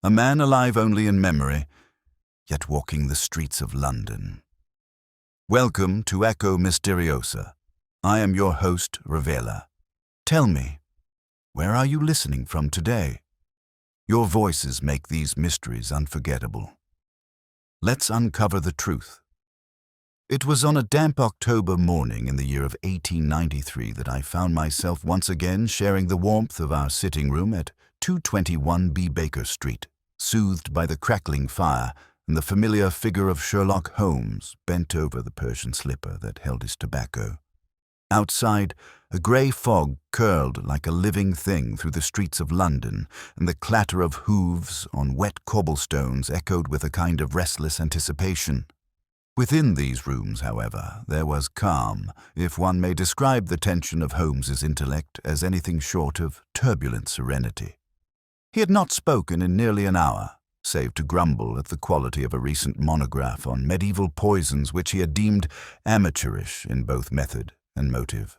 A man alive only in memory, yet walking the streets of London. Welcome to Echo Mysteriosa. I am your host, Ravela. Tell me, where are you listening from today? Your voices make these mysteries unforgettable. Let's uncover the truth. It was on a damp October morning in the year of 1893 that I found myself once again sharing the warmth of our sitting room at 221B Baker Street, soothed by the crackling fire and the familiar figure of Sherlock Holmes bent over the Persian slipper that held his tobacco. Outside, a grey fog curled like a living thing through the streets of London, and the clatter of hooves on wet cobblestones echoed with a kind of restless anticipation. Within these rooms, however, there was calm, if one may describe the tension of Holmes's intellect as anything short of turbulent serenity. He had not spoken in nearly an hour, save to grumble at the quality of a recent monograph on medieval poisons which he had deemed amateurish in both method and motive.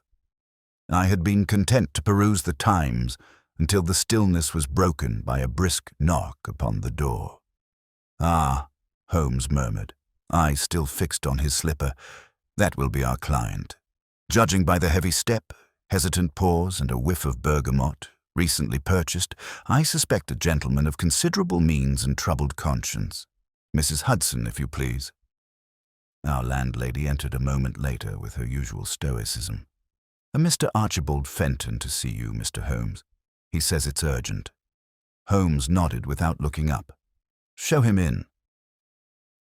I had been content to peruse the Times until the stillness was broken by a brisk knock upon the door. "Ah," Holmes murmured, eyes still fixed on his slipper, "that will be our client." Judging by the heavy step, hesitant pause, and a whiff of bergamot, recently purchased, I suspect a gentleman of considerable means and troubled conscience. "Mrs. Hudson, if you please." Our landlady entered a moment later with her usual stoicism. "A Mr. Archibald Fenton to see you, Mr. Holmes. He says it's urgent." Holmes nodded without looking up. "Show him in."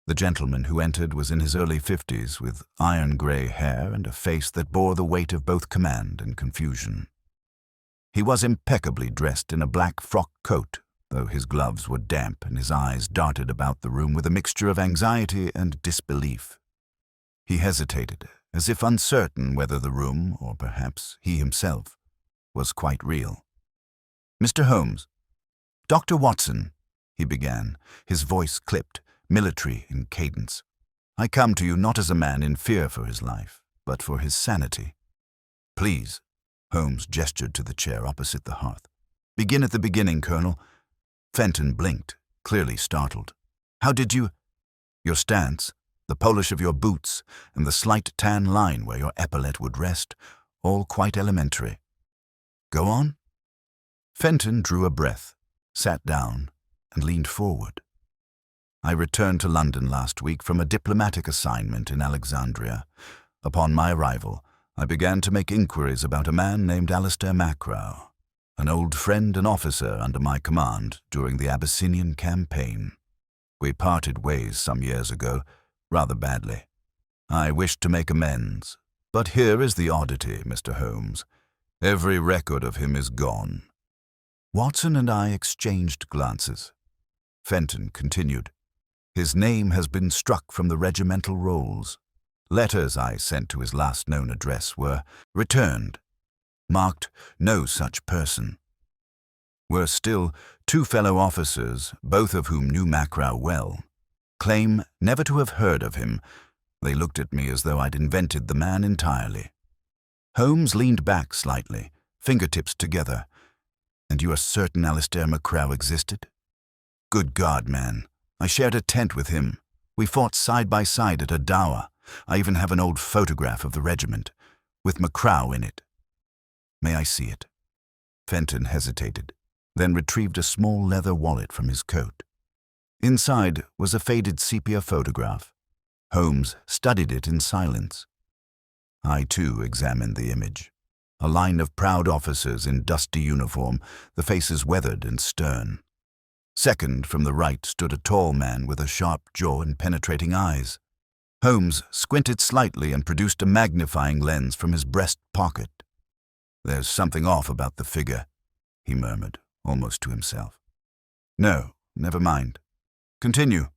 The gentleman who entered was in his early 50s, with iron-grey hair and a face that bore the weight of both command and confusion. He was impeccably dressed in a black frock coat, though his gloves were damp and his eyes darted about the room with a mixture of anxiety and disbelief. He hesitated, as if uncertain whether the room, or perhaps he himself, was quite real. "Mr. Holmes, Dr. Watson," he began, his voice clipped, military in cadence. "I come to you not as a man in fear for his life, but for his sanity." "Please," Holmes gestured to the chair opposite the hearth. "Begin at the beginning, Colonel." Fenton blinked, clearly startled. "How did you—" "Your stance, the polish of your boots, and the slight tan line where your epaulette would rest, all quite elementary." "Go on." Fenton drew a breath, sat down, and leaned forward. "I returned to London last week from a diplomatic assignment in Alexandria. Upon my arrival, I began to make inquiries about a man named Alistair Macrow, an old friend and officer under my command during the Abyssinian campaign. We parted ways some years ago, rather badly. I wished to make amends, but here is the oddity, Mr. Holmes. Every record of him is gone." Watson and I exchanged glances. Fenton continued, "His name has been struck from the regimental rolls. Letters I sent to his last known address were returned, marked no such person. Worse still, 2 fellow officers, both of whom knew Macrow well, claim never to have heard of him. They looked at me as though I'd invented the man entirely." Holmes leaned back slightly, fingertips together. "And you are certain Alistair Macrow existed?" "Good God, man. I shared a tent with him. We fought side by side at Adowa. I even have an old photograph of the regiment, with Macrow in it." "May I see it?" Fenton hesitated, then retrieved a small leather wallet from his coat. Inside was a faded sepia photograph. Holmes studied it in silence. I, too, examined the image. A line of proud officers in dusty uniform, the faces weathered and stern. Second from the right stood a tall man with a sharp jaw and penetrating eyes. Holmes squinted slightly and produced a magnifying lens from his breast pocket. "There's something off about the figure," he murmured, almost to himself. "No, never mind. Continue."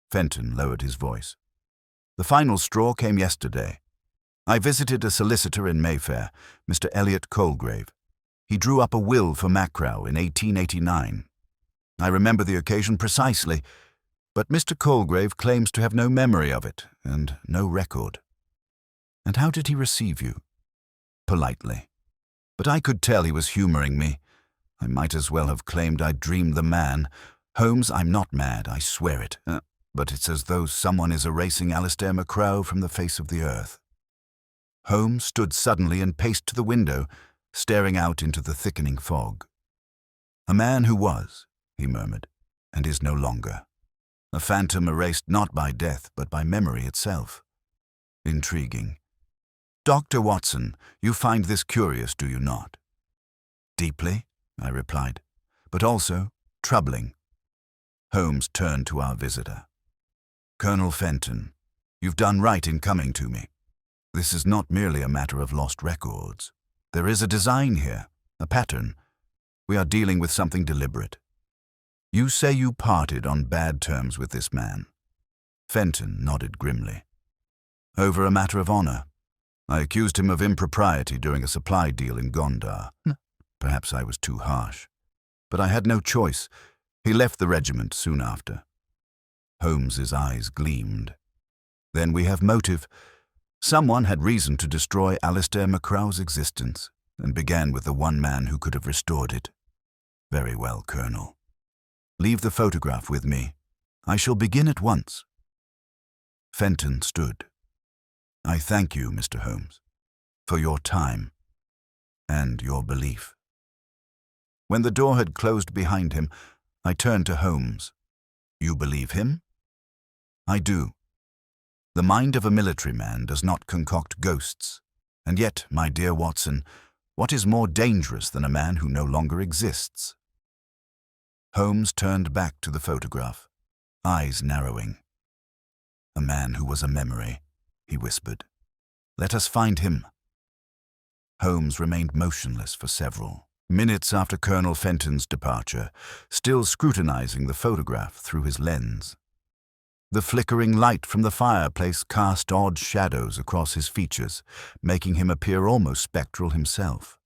Fenton lowered his voice. "The final straw came yesterday. I visited a solicitor in Mayfair, Mr. Elliot Colgrave. He drew up a will for Macrow in 1889. I remember the occasion precisely, but Mr. Colgrave claims to have no memory of it and no record." "And how did he receive you?" "Politely. But I could tell he was humoring me. I might as well have claimed I'd dreamed the man. Holmes, I'm not mad, I swear it. But it's as though someone is erasing Alistair MacCrow from the face of the earth. Holmes stood suddenly and paced to the window, staring out into the thickening fog. A man who was, he murmured, and is no longer. A phantom erased not by death, but by memory itself. Intriguing. Dr. Watson, you find this curious, do you not? Deeply, I replied, but also troubling. Holmes turned to our visitor. Colonel Fenton, you've done right in coming to me. This is not merely a matter of lost records. There is a design here, a pattern. We are dealing with something deliberate. You say you parted on bad terms with this man. Fenton nodded grimly. Over a matter of honor. I accused him of impropriety during a supply deal in Gondar. Perhaps I was too harsh. But I had no choice. He left the regiment soon after. Holmes's eyes gleamed. Then we have motive. Someone had reason to destroy Alistair MacCrow's existence, and began with the one man who could have restored it. Very well, Colonel. Leave the photograph with me. I shall begin at once. Fenton stood. I thank you, Mr. Holmes, for your time and your belief. When the door had closed behind him, I turned to Holmes. You believe him? I do. The mind of a military man does not concoct ghosts. And yet, my dear Watson, what is more dangerous than a man who no longer exists? Holmes turned back to the photograph, eyes narrowing. A man who was a memory, he whispered. Let us find him. Holmes remained motionless for several minutes after Colonel Fenton's departure, still scrutinizing the photograph through his lens. The flickering light from the fireplace cast odd shadows across his features, making him appear almost spectral himself.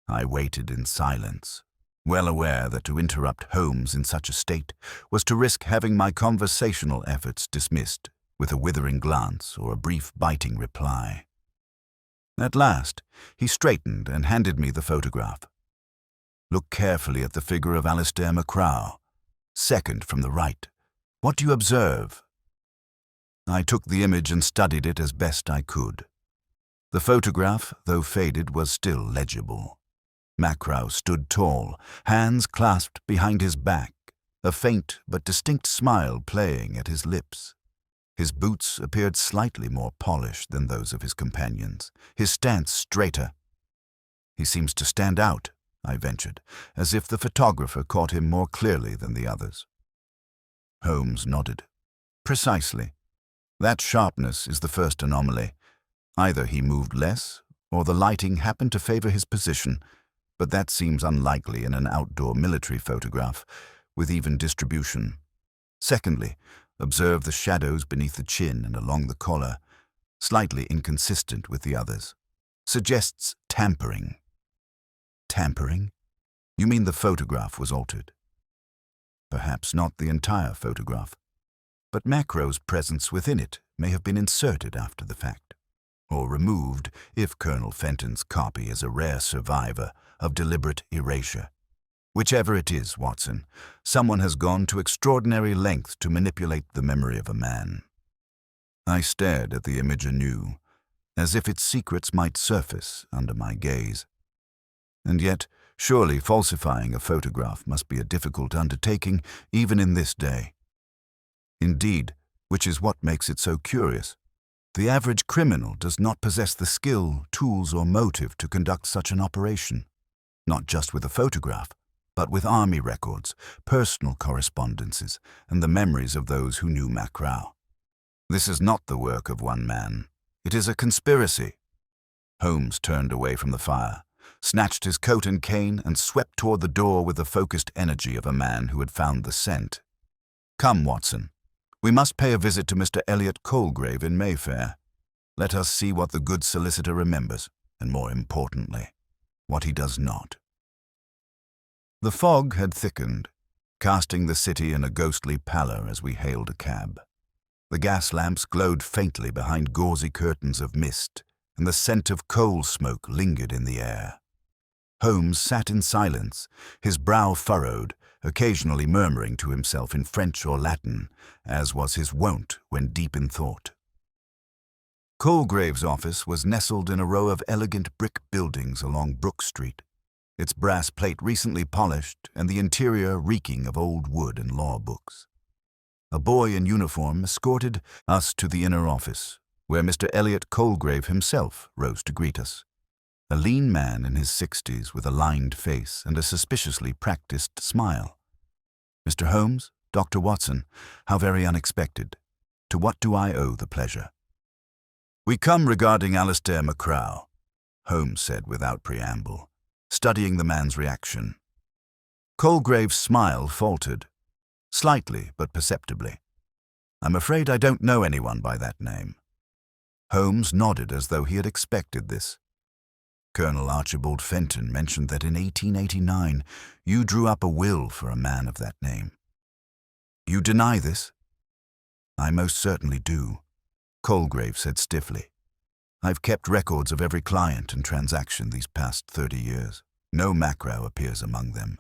I waited in silence, well aware that to interrupt Holmes in such a state was to risk having my conversational efforts dismissed with a withering glance or a brief biting reply. At last, he straightened and handed me the photograph. Look carefully at the figure of Alistair MacCrow, second from the right. What do you observe? I took the image and studied it as best I could. The photograph, though faded, was still legible. MacCrow stood tall, hands clasped behind his back, a faint but distinct smile playing at his lips. His boots appeared slightly more polished than those of his companions, his stance straighter. He seems to stand out, I ventured, as if the photographer caught him more clearly than the others. Holmes nodded. Precisely. That sharpness is the first anomaly. Either he moved less, or the lighting happened to favor his position, but that seems unlikely in an outdoor military photograph, with even distribution. Secondly, observe the shadows beneath the chin and along the collar, slightly inconsistent with the others. Suggests tampering. Tampering? You mean the photograph was altered? Perhaps not the entire photograph, but MacCrow's presence within it may have been inserted after the fact, or removed if Colonel Fenton's copy is a rare survivor of deliberate erasure. Whichever it is, Watson, someone has gone to extraordinary lengths to manipulate the memory of a man. I stared at the image anew, as if its secrets might surface under my gaze. And yet, surely falsifying a photograph must be a difficult undertaking even in this day. Indeed, which is what makes it so curious, the average criminal does not possess the skill, tools, or motive to conduct such an operation, not just with a photograph, but with army records, personal correspondences, and the memories of those who knew MacCrow. This is not the work of one man. It is a conspiracy. Holmes turned away from the fire, snatched his coat and cane, and swept toward the door with the focused energy of a man who had found the scent. Come, Watson. We must pay a visit to Mr. Elliot Colgrave in Mayfair. Let us see what the good solicitor remembers, and more importantly, what he does not. The fog had thickened, casting the city in a ghostly pallor as we hailed a cab. The gas lamps glowed faintly behind gauzy curtains of mist, and the scent of coal smoke lingered in the air. Holmes sat in silence, his brow furrowed, occasionally murmuring to himself in French or Latin, as was his wont when deep in thought. Colgrave's office was nestled in a row of elegant brick buildings along Brook Street, its brass plate recently polished and the interior reeking of old wood and law books. A boy in uniform escorted us to the inner office, where Mr. Elliot Colgrave himself rose to greet us. A lean man in his 60s with a lined face and a suspiciously practiced smile. "Mr. Holmes, Dr. Watson, how very unexpected. To what do I owe the pleasure?" "We come regarding Alistair MacCrow," Holmes said without preamble, studying the man's reaction. Colgrave's smile faltered, slightly but perceptibly. "I'm afraid I don't know anyone by that name." Holmes nodded as though he had expected this. "Colonel Archibald Fenton mentioned that in 1889 you drew up a will for a man of that name. You deny this?" "I most certainly do," Colgrave said stiffly. "I've kept records of every client and transaction these past 30 years. No Macrow appears among them."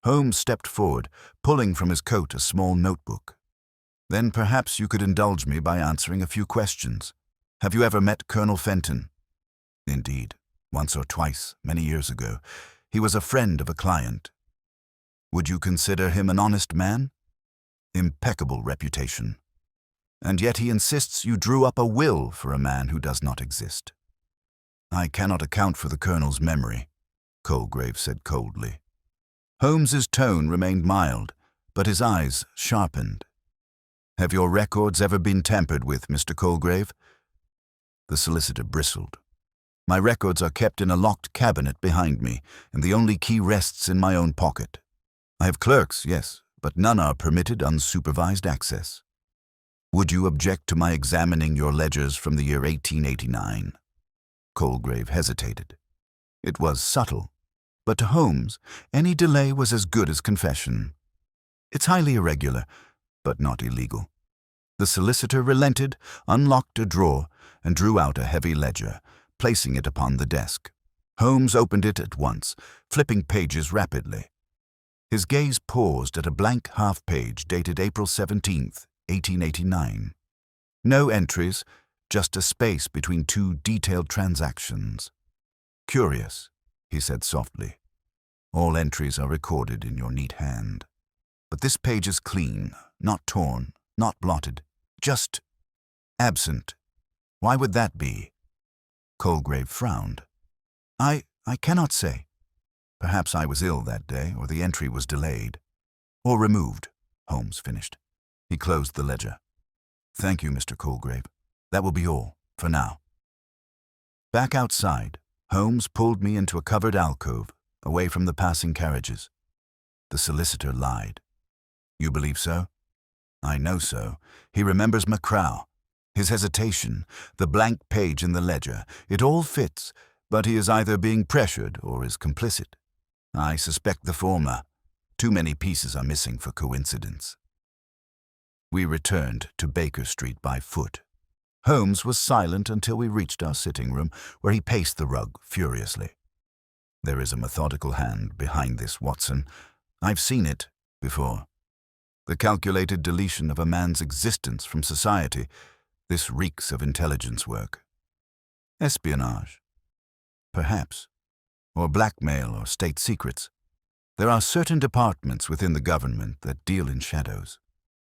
Holmes stepped forward, pulling from his coat a small notebook. "Then perhaps you could indulge me by answering a few questions. Have you ever met Colonel Fenton?" "Indeed, once or twice, many years ago. He was a friend of a client." "Would you consider him an honest man?" "Impeccable reputation." "And yet he insists you drew up a will for a man who does not exist." "I cannot account for the Colonel's memory," Colgrave said coldly. Holmes's tone remained mild, but his eyes sharpened. "Have your records ever been tampered with, Mr. Colgrave?" The solicitor bristled. "My records are kept in a locked cabinet behind me, and the only key rests in my own pocket. I have clerks, yes, but none are permitted unsupervised access." "Would you object to my examining your ledgers from the year 1889? Colgrave hesitated. It was subtle, but to Holmes, any delay was as good as confession. "It's highly irregular, but not illegal." The solicitor relented, unlocked a drawer, and drew out a heavy ledger, placing it upon the desk. Holmes opened it at once, flipping pages rapidly. His gaze paused at a blank half-page dated April 17th, 1889. No entries, just a space between two detailed transactions. "Curious," he said softly. "All entries are recorded in your neat hand. But this page is clean, not torn, not blotted, just absent. Why would that be?" Colgrave frowned. I cannot say. Perhaps I was ill that day, or the entry was delayed. Or removed," Holmes finished. He closed the ledger. "Thank you, Mr. Colgrave. That will be all, for now." Back outside, Holmes pulled me into a covered alcove, away from the passing carriages. The solicitor lied. "You believe so?" "I know so. He remembers Macrow. His hesitation, the blank page in the ledger, it all fits, but he is either being pressured or is complicit. I suspect the former. Too many pieces are missing for coincidence." We returned to Baker Street by foot. Holmes was silent until we reached our sitting room, where he paced the rug furiously. "There is a methodical hand behind this, Watson. I've seen it before. The calculated deletion of a man's existence from society. This reeks of intelligence work. Espionage? Perhaps. Or blackmail or state secrets. There are certain departments within the government that deal in shadows.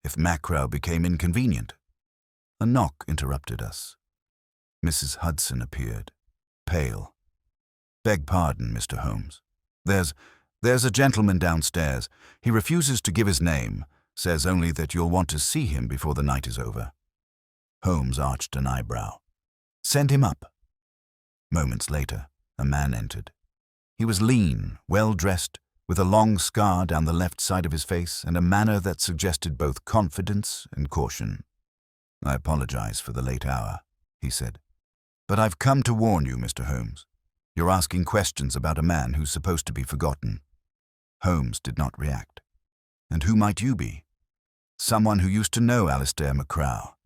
If Macrow became inconvenient." A knock interrupted us. Mrs. Hudson appeared, pale. "Beg pardon, Mr. Holmes. There's a gentleman downstairs. He refuses to give his name, says only that you'll want to see him before the night is over." Holmes arched an eyebrow. "Send him up." Moments later, a man entered. He was lean, well-dressed, with a long scar down the left side of his face and a manner that suggested both confidence and caution. "I apologize for the late hour," he said. "But I've come to warn you, Mr. Holmes. You're asking questions about a man who's supposed to be forgotten." Holmes did not react. "And who might you be?" "Someone who used to know Alistair Macrow.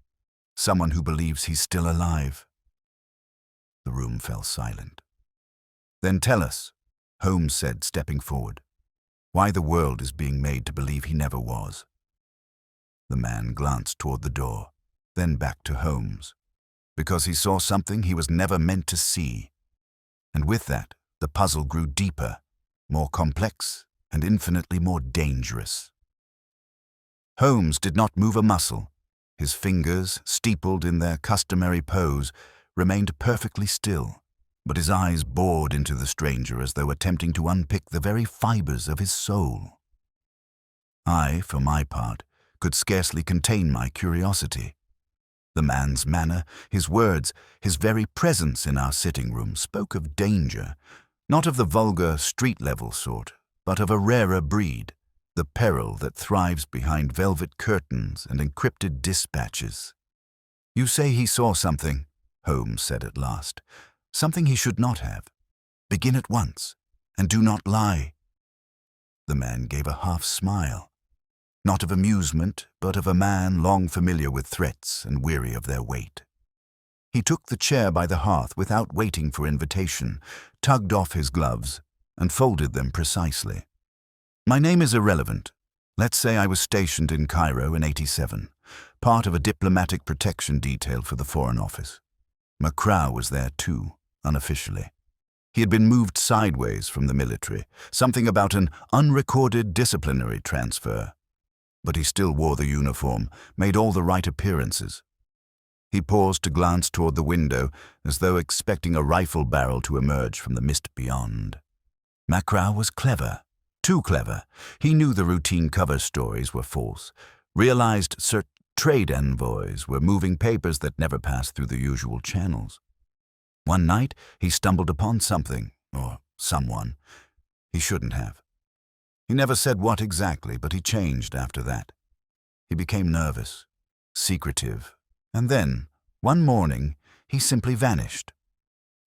Someone who believes he's still alive." The room fell silent. "Then tell us," Holmes said, stepping forward. Why the world is being made to believe he never was. The man glanced toward the door, then back to Holmes, because he saw something he was never meant to see. And with that, the puzzle grew deeper, more complex, and infinitely more dangerous. Holmes did not move a muscle. His fingers, steepled in their customary pose, remained perfectly still, but his eyes bored into the stranger as though attempting to unpick the very fibers of his soul. I, for my part, could scarcely contain my curiosity. The man's manner, his words, his very presence in our sitting room spoke of danger, not of the vulgar street-level sort, but of a rarer breed, the peril that thrives behind velvet curtains and encrypted dispatches. "You say he saw something," Holmes said at last. "Something he should not have. Begin at once, and do not lie." The man gave a half-smile, not of amusement, but of a man long familiar with threats and weary of their weight. He took the chair by the hearth without waiting for invitation, tugged off his gloves, and folded them precisely. "My name is irrelevant. Let's say I was stationed in Cairo in '87, part of a diplomatic protection detail for the Foreign Office. Macraw was there too, unofficially. He had been moved sideways from the military, something about an unrecorded disciplinary transfer. But he still wore the uniform, made all the right appearances. He paused to glance toward the window, as though expecting a rifle barrel to emerge from the mist beyond. Macraw was clever. Too clever. He knew the routine cover stories were false, realized certain trade envoys were moving papers that never passed through the usual channels. One night, he stumbled upon something, or someone, he shouldn't have. He never said what exactly, but he changed after that. He became nervous, secretive, and then, one morning, he simply vanished."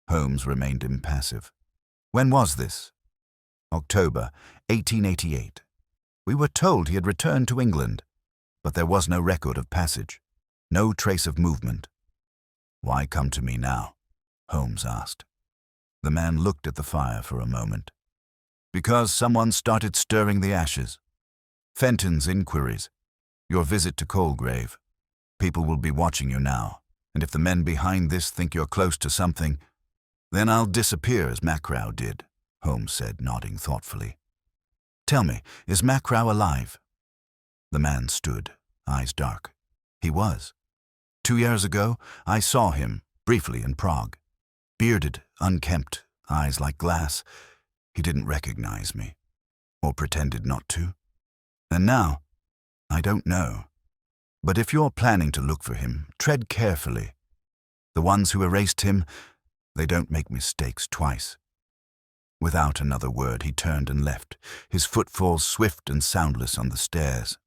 Holmes remained impassive. "When was this?" "October, 1888. We were told he had returned to England, but there was no record of passage, no trace of movement." "Why come to me now?" Holmes asked. The man looked at the fire for a moment. "Because someone started stirring the ashes. Fenton's inquiries. Your visit to Colgrave. People will be watching you now, and if the men behind this think you're close to something, then I'll disappear as Macraw did," Holmes said, nodding thoughtfully. "Tell me, is Macraw alive?" The man stood, eyes dark. "He was. 2 years ago, I saw him, briefly in Prague. Bearded, unkempt, eyes like glass. He didn't recognize me, or pretended not to. And now, I don't know. But if you're planning to look for him, tread carefully. The ones who erased him, they don't make mistakes twice." Without another word, he turned and left, his footfalls swift and soundless on the stairs.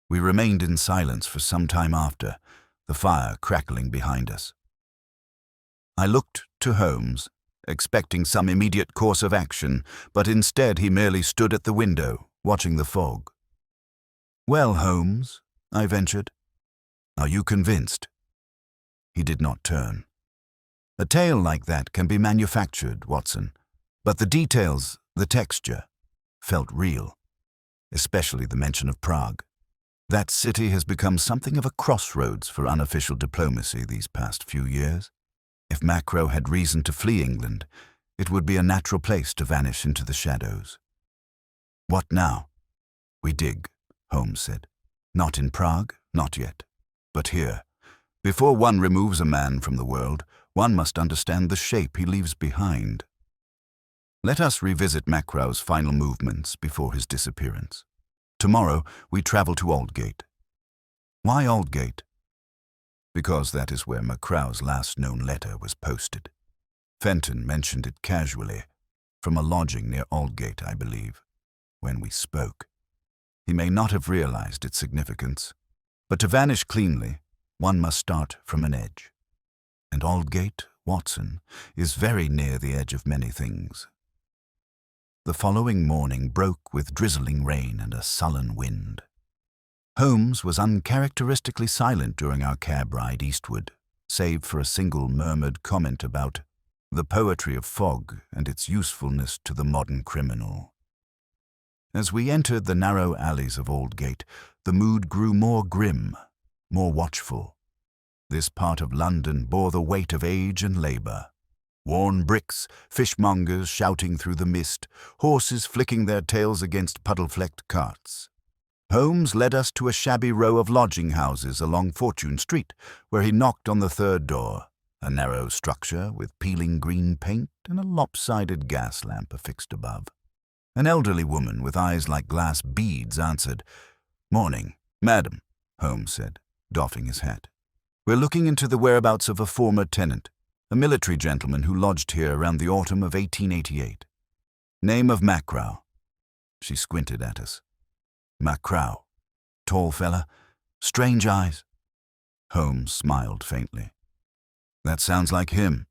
We remained in silence for some time after, the fire crackling behind us. I looked to Holmes, expecting some immediate course of action, but instead he merely stood at the window, watching the fog. "Well, Holmes," I ventured, "are you convinced?" He did not turn. "A tale like that can be manufactured, Watson, but the details, the texture, felt real, especially the mention of Prague. That city has become something of a crossroads for unofficial diplomacy these past few years. If Macraw had reason to flee England, it would be a natural place to vanish into the shadows." "What now?" "We dig," Holmes said. "Not in Prague, not yet, but here. Before one removes a man from the world, one must understand the shape he leaves behind. Let us revisit Macraw's final movements before his disappearance. Tomorrow we travel to Aldgate." "Why Aldgate?" "Because that is where Macraw's last known letter was posted. Fenton mentioned it casually, from a lodging near Aldgate, I believe, when we spoke. He may not have realized its significance, but to vanish cleanly, one must start from an edge. And Aldgate, Watson, is very near the edge of many things." The following morning broke with drizzling rain and a sullen wind. Holmes was uncharacteristically silent during our cab ride eastward, save for a single murmured comment about the poetry of fog and its usefulness to the modern criminal. As we entered the narrow alleys of Aldgate, the mood grew more grim, more watchful. This part of London bore the weight of age and labour. Worn bricks, fishmongers shouting through the mist, horses flicking their tails against puddle-flecked carts. Holmes led us to a shabby row of lodging houses along Fortune Street, where he knocked on the third door, a narrow structure with peeling green paint and a lopsided gas lamp affixed above. An elderly woman with eyes like glass beads answered. "Morning, madam," Holmes said, doffing his hat. "We're looking into the whereabouts of a former tenant, a military gentleman who lodged here around the autumn of 1888. Name of Macrow." She squinted at us. Macrow. Tall fella, strange eyes. Holmes smiled faintly. "That sounds like him.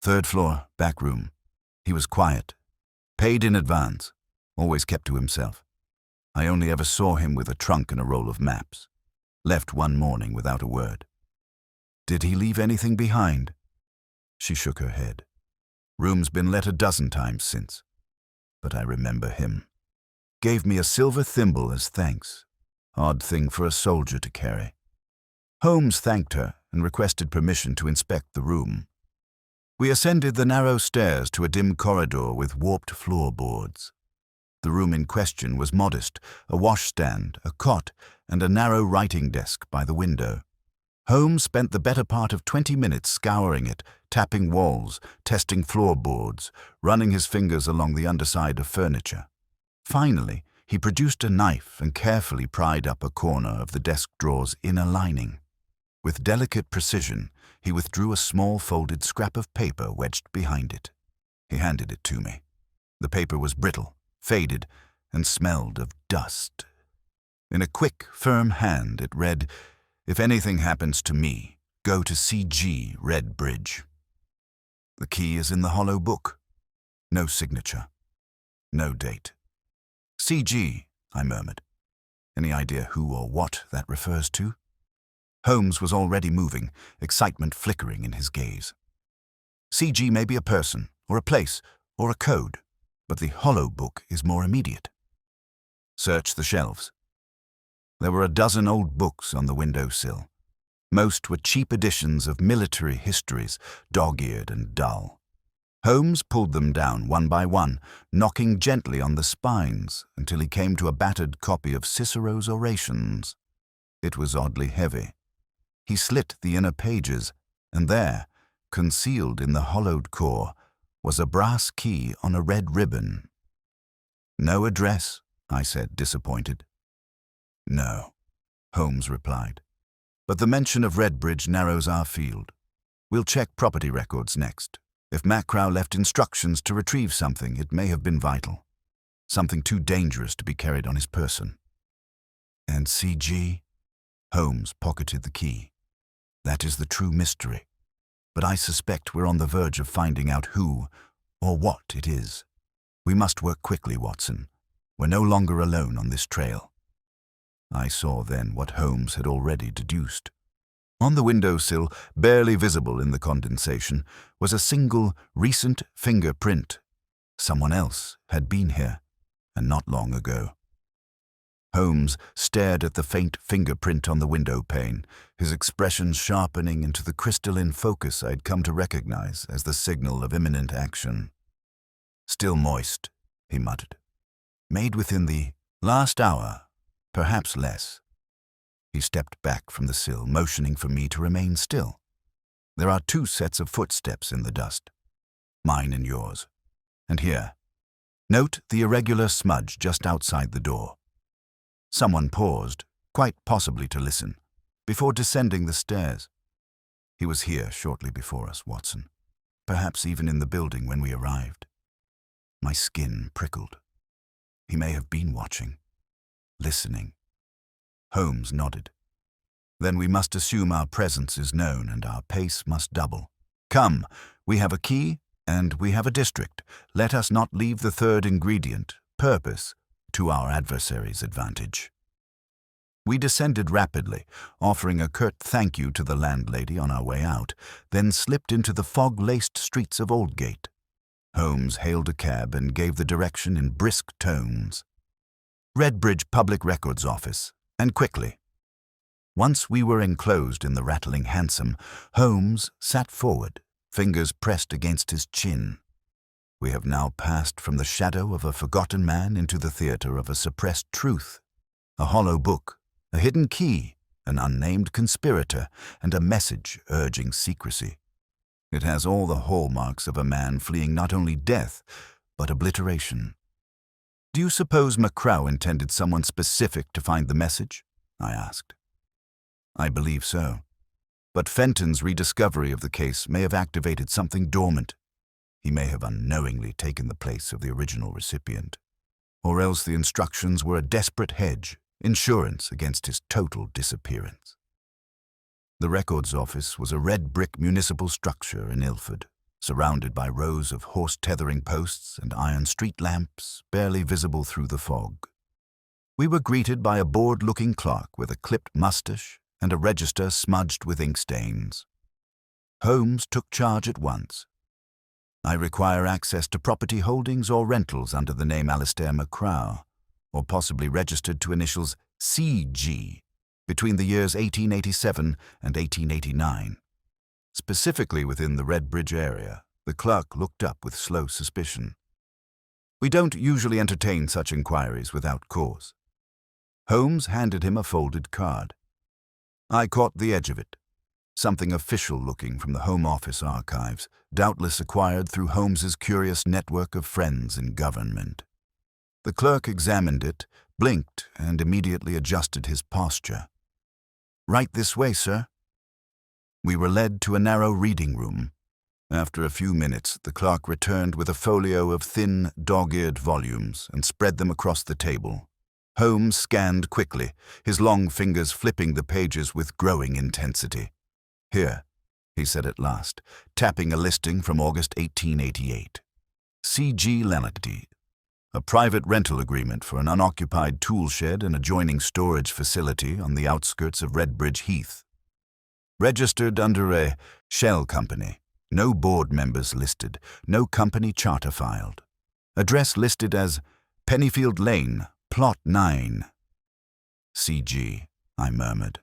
Third floor, back room. He was quiet. Paid in advance. Always kept to himself. I only ever saw him with a trunk and a roll of maps. Left one morning without a word." "Did he leave anything behind?" She shook her head. "Room's been let a dozen times since. But I remember him. Gave me a silver thimble as thanks. Odd thing for a soldier to carry." Holmes thanked her and requested permission to inspect the room. We ascended the narrow stairs to a dim corridor with warped floorboards. The room in question was modest, a washstand, a cot, and a narrow writing desk by the window. Holmes spent the better part of 20 minutes scouring it, tapping walls, testing floorboards, running his fingers along the underside of furniture. Finally, he produced a knife and carefully pried up a corner of the desk drawer's inner lining. With delicate precision, he withdrew a small folded scrap of paper wedged behind it. He handed it to me. The paper was brittle, faded, and smelled of dust. In a quick, firm hand it read, "If anything happens to me, go to C.G. Redbridge." The key is in the hollow book. No signature. No date. "C.G.," I murmured. Any idea who or what that refers to? Holmes was already moving, excitement flickering in his gaze. "C.G. may be a person, or a place, or a code, but the hollow book is more immediate." Search the shelves. There were a dozen old books on the windowsill. Most were cheap editions of military histories, dog-eared and dull. Holmes pulled them down one by one, knocking gently on the spines until he came to a battered copy of Cicero's Orations. It was oddly heavy. He slit the inner pages, and there, concealed in the hollowed core, was a brass key on a red ribbon. "No address?" I said, disappointed. "No," Holmes replied. "But the mention of Redbridge narrows our field. We'll check property records next. If Macrow left instructions to retrieve something, it may have been vital. Something too dangerous to be carried on his person." "And C.G.?" Holmes pocketed the key. "That is the true mystery. But I suspect we're on the verge of finding out who or what it is. We must work quickly, Watson. We're no longer alone on this trail." I saw then what Holmes had already deduced. On the windowsill, barely visible in the condensation, was a single, recent fingerprint. Someone else had been here, and not long ago. Holmes stared at the faint fingerprint on the window pane, his expression sharpening into the crystalline focus I'd come to recognize as the signal of imminent action. "Still moist," he muttered. "Made within the last hour, perhaps less." He stepped back from the sill, motioning for me to remain still. "There are 2 sets of footsteps in the dust. Mine and yours. And here. Note the irregular smudge just outside the door. Someone paused, quite possibly to listen, before descending the stairs. He was here shortly before us, Watson. Perhaps even in the building when we arrived." My skin prickled. He may have been watching, listening. Holmes nodded. "Then we must assume our presence is known and our pace must double. Come, we have a key and we have a district. Let us not leave the third ingredient, purpose, to our adversary's advantage." We descended rapidly, offering a curt thank you to the landlady on our way out, then slipped into the fog-laced streets of Aldgate. Holmes hailed a cab and gave the direction in brisk tones. Redbridge Public Records Office, and quickly. Once we were enclosed in the rattling hansom, Holmes sat forward, fingers pressed against his chin. We have now passed from the shadow of a forgotten man into the theatre of a suppressed truth, a hollow book, a hidden key, an unnamed conspirator, and a message urging secrecy. It has all the hallmarks of a man fleeing not only death, but obliteration. "Do you suppose Macrow intended someone specific to find the message?" I asked. "I believe so. But Fenton's rediscovery of the case may have activated something dormant. He may have unknowingly taken the place of the original recipient. Or else the instructions were a desperate hedge, insurance against his total disappearance." The records office was a red brick municipal structure in Ilford, surrounded by rows of horse-tethering posts and iron street lamps barely visible through the fog. We were greeted by a bored-looking clerk with a clipped moustache and a register smudged with ink stains. Holmes took charge at once. "I require access to property holdings or rentals under the name Alistair Macrow, or possibly registered to initials CG, between the years 1887 and 1889. Specifically within the Redbridge area." The clerk looked up with slow suspicion. "We don't usually entertain such inquiries without cause." Holmes handed him a folded card. I caught the edge of it. Something official-looking from the Home Office archives, doubtless acquired through Holmes's curious network of friends in government. The clerk examined it, blinked, and immediately adjusted his posture. "Right this way, sir." We were led to a narrow reading room. After a few minutes, the clerk returned with a folio of thin, dog-eared volumes and spread them across the table. Holmes scanned quickly, his long fingers flipping the pages with growing intensity. "Here," he said at last, tapping a listing from August 1888. "C.G. Lenity, a private rental agreement for an unoccupied tool shed and adjoining storage facility on the outskirts of Redbridge Heath. Registered under a shell company. No board members listed, no company charter filed. Address listed as Pennyfield Lane, Plot 9. "C.G.," I murmured.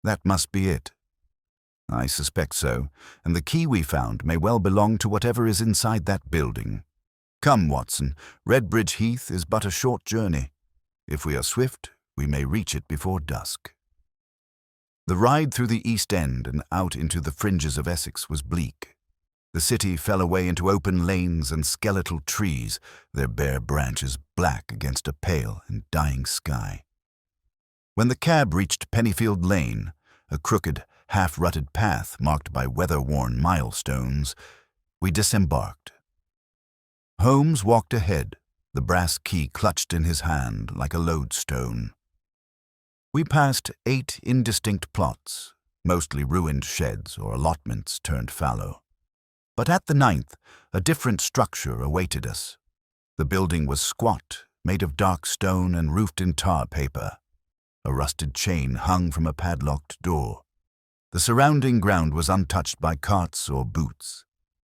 "That must be it." "I suspect so, and the key we found may well belong to whatever is inside that building. Come, Watson, Redbridge Heath is but a short journey. If we are swift, we may reach it before dusk." The ride through the East End and out into the fringes of Essex was bleak. The city fell away into open lanes and skeletal trees, their bare branches black against a pale and dying sky. When the cab reached Pennyfield Lane, a crooked, half-rutted path marked by weather-worn milestones, we disembarked. Holmes walked ahead, the brass key clutched in his hand like a lodestone. We passed 8 indistinct plots, mostly ruined sheds or allotments turned fallow. But at the 9th, a different structure awaited us. The building was squat, made of dark stone and roofed in tar paper. A rusted chain hung from a padlocked door. The surrounding ground was untouched by carts or boots,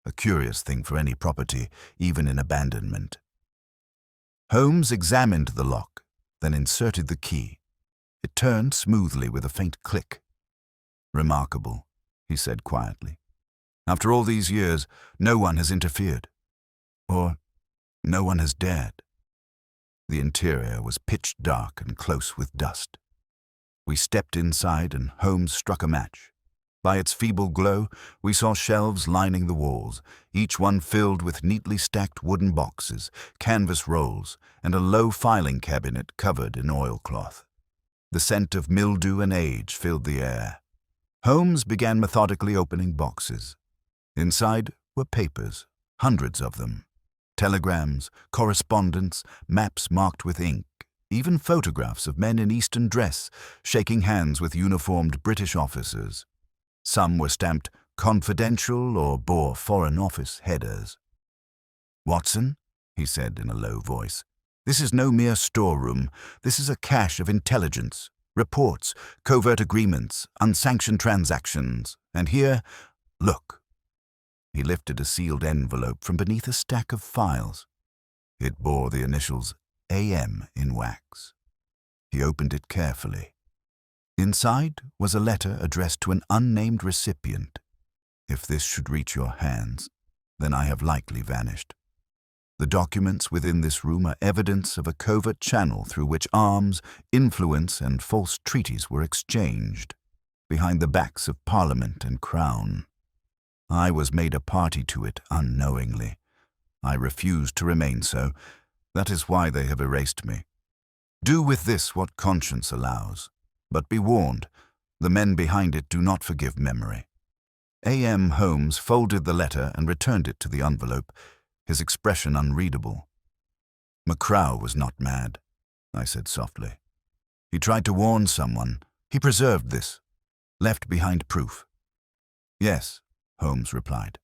a curious thing for any property, even in abandonment. Holmes examined the lock, then inserted the key. It turned smoothly with a faint click. "Remarkable," he said quietly. "After all these years, no one has interfered. Or no one has dared." The interior was pitch dark and close with dust. We stepped inside and Holmes struck a match. By its feeble glow, we saw shelves lining the walls, each one filled with neatly stacked wooden boxes, canvas rolls, and a low filing cabinet covered in oilcloth. The scent of mildew and age filled the air. Holmes began methodically opening boxes. Inside were papers, hundreds of them. Telegrams, correspondence, maps marked with ink, even photographs of men in Eastern dress, shaking hands with uniformed British officers. Some were stamped confidential or bore Foreign Office headers. "Watson," he said in a low voice, "this is no mere storeroom. This is a cache of intelligence, reports, covert agreements, unsanctioned transactions. And here, look." He lifted a sealed envelope from beneath a stack of files. It bore the initials AM in wax. He opened it carefully. Inside was a letter addressed to an unnamed recipient. If this should reach your hands, then I have likely vanished. The documents within this room are evidence of a covert channel through which arms, influence, and false treaties were exchanged, behind the backs of Parliament and Crown. I was made a party to it unknowingly. I refused to remain so. That is why they have erased me. Do with this what conscience allows, but be warned, the men behind it do not forgive memory. A.M. Holmes folded the letter and returned it to the envelope, his expression unreadable. Macraw was not mad, I said softly. He tried to warn someone. He preserved this, left behind proof. Yes, Holmes replied.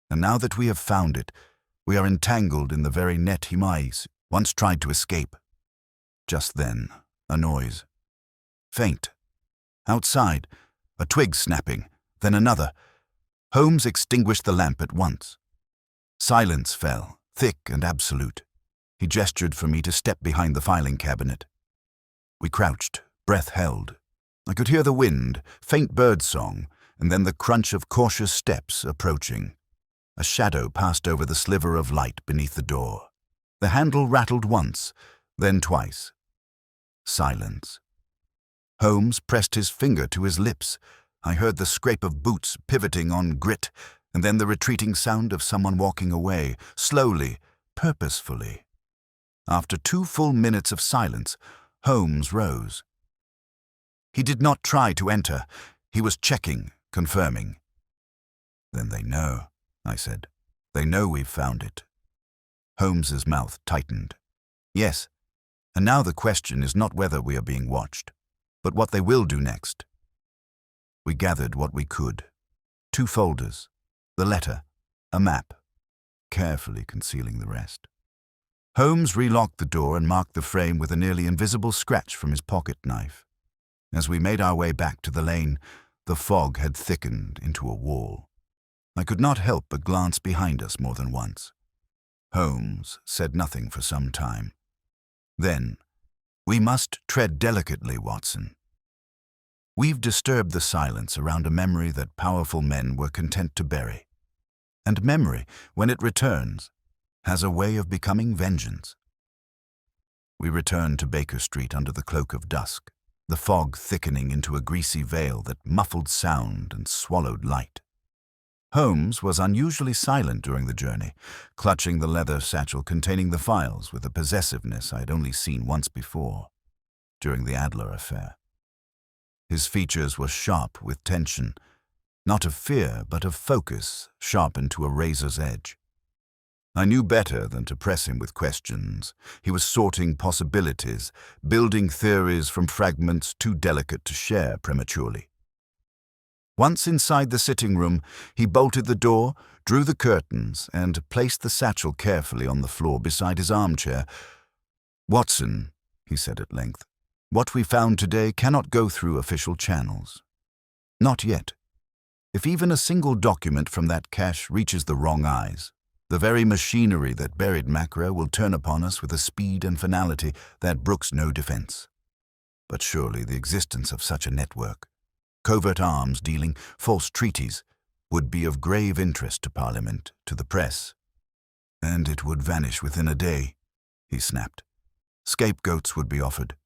And now that we have found it, we are entangled in the very net he once tried to escape. Just then, a noise. Faint. Outside, a twig snapping, then another. Holmes extinguished the lamp at once. Silence fell, thick and absolute. He gestured for me to step behind the filing cabinet. We crouched, breath held. I could hear the wind, faint bird song, and then the crunch of cautious steps approaching. A shadow passed over the sliver of light beneath the door. The handle rattled once, then twice. Silence. Holmes pressed his finger to his lips. I heard the scrape of boots pivoting on grit, and then the retreating sound of someone walking away, slowly, purposefully. After 2 full minutes of silence, Holmes rose. He did not try to enter. He was checking, confirming. Then they know, I said. They know we've found it. Holmes's mouth tightened. Yes, and now the question is not whether we are being watched, but what they will do next. We gathered what we could. 2 folders, the letter, a map, carefully concealing the rest. Holmes relocked the door and marked the frame with a nearly invisible scratch from his pocket knife. As we made our way back to the lane, the fog had thickened into a wall. I could not help but glance behind us more than once. Holmes said nothing for some time. Then, "We must tread delicately, Watson. We've disturbed the silence around a memory that powerful men were content to bury. And memory, when it returns, has a way of becoming vengeance." We returned to Baker Street under the cloak of dusk, the fog thickening into a greasy veil that muffled sound and swallowed light. Holmes was unusually silent during the journey, clutching the leather satchel containing the files with a possessiveness I had only seen once before, during the Adler affair. His features were sharp with tension, not of fear, but of focus, sharpened to a razor's edge. I knew better than to press him with questions. He was sorting possibilities, building theories from fragments too delicate to share prematurely. Once inside the sitting room, he bolted the door, drew the curtains, and placed the satchel carefully on the floor beside his armchair. "Watson," he said at length, "what we found today cannot go through official channels. Not yet. If even a single document from that cache reaches the wrong eyes, the very machinery that buried Macraw will turn upon us with a speed and finality that brooks no defense. But surely the existence of such a network, covert arms dealing, false treaties, would be of grave interest to Parliament, to the press. And it would vanish within a day," he snapped. "Scapegoats would be offered.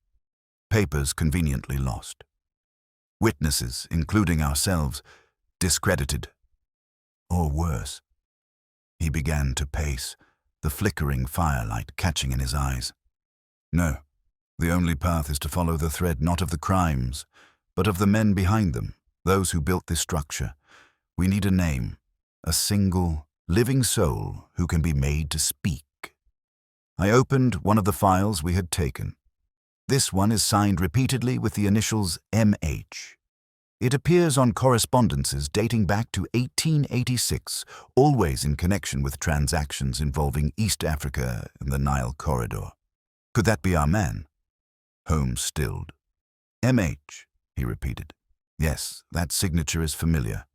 Papers conveniently lost. Witnesses, including ourselves, discredited. Or worse." He began to pace, the flickering firelight catching in his eyes. "No, the only path is to follow the thread not of the crimes, but of the men behind them, those who built this structure. We need a name, a single, living soul who can be made to speak." I opened one of the files we had taken. This one is signed repeatedly with the initials M.H. It appears on correspondences dating back to 1886, always in connection with transactions involving East Africa and the Nile corridor. Could that be our man? Holmes stilled. "M.H., he repeated. "Yes, that signature is familiar.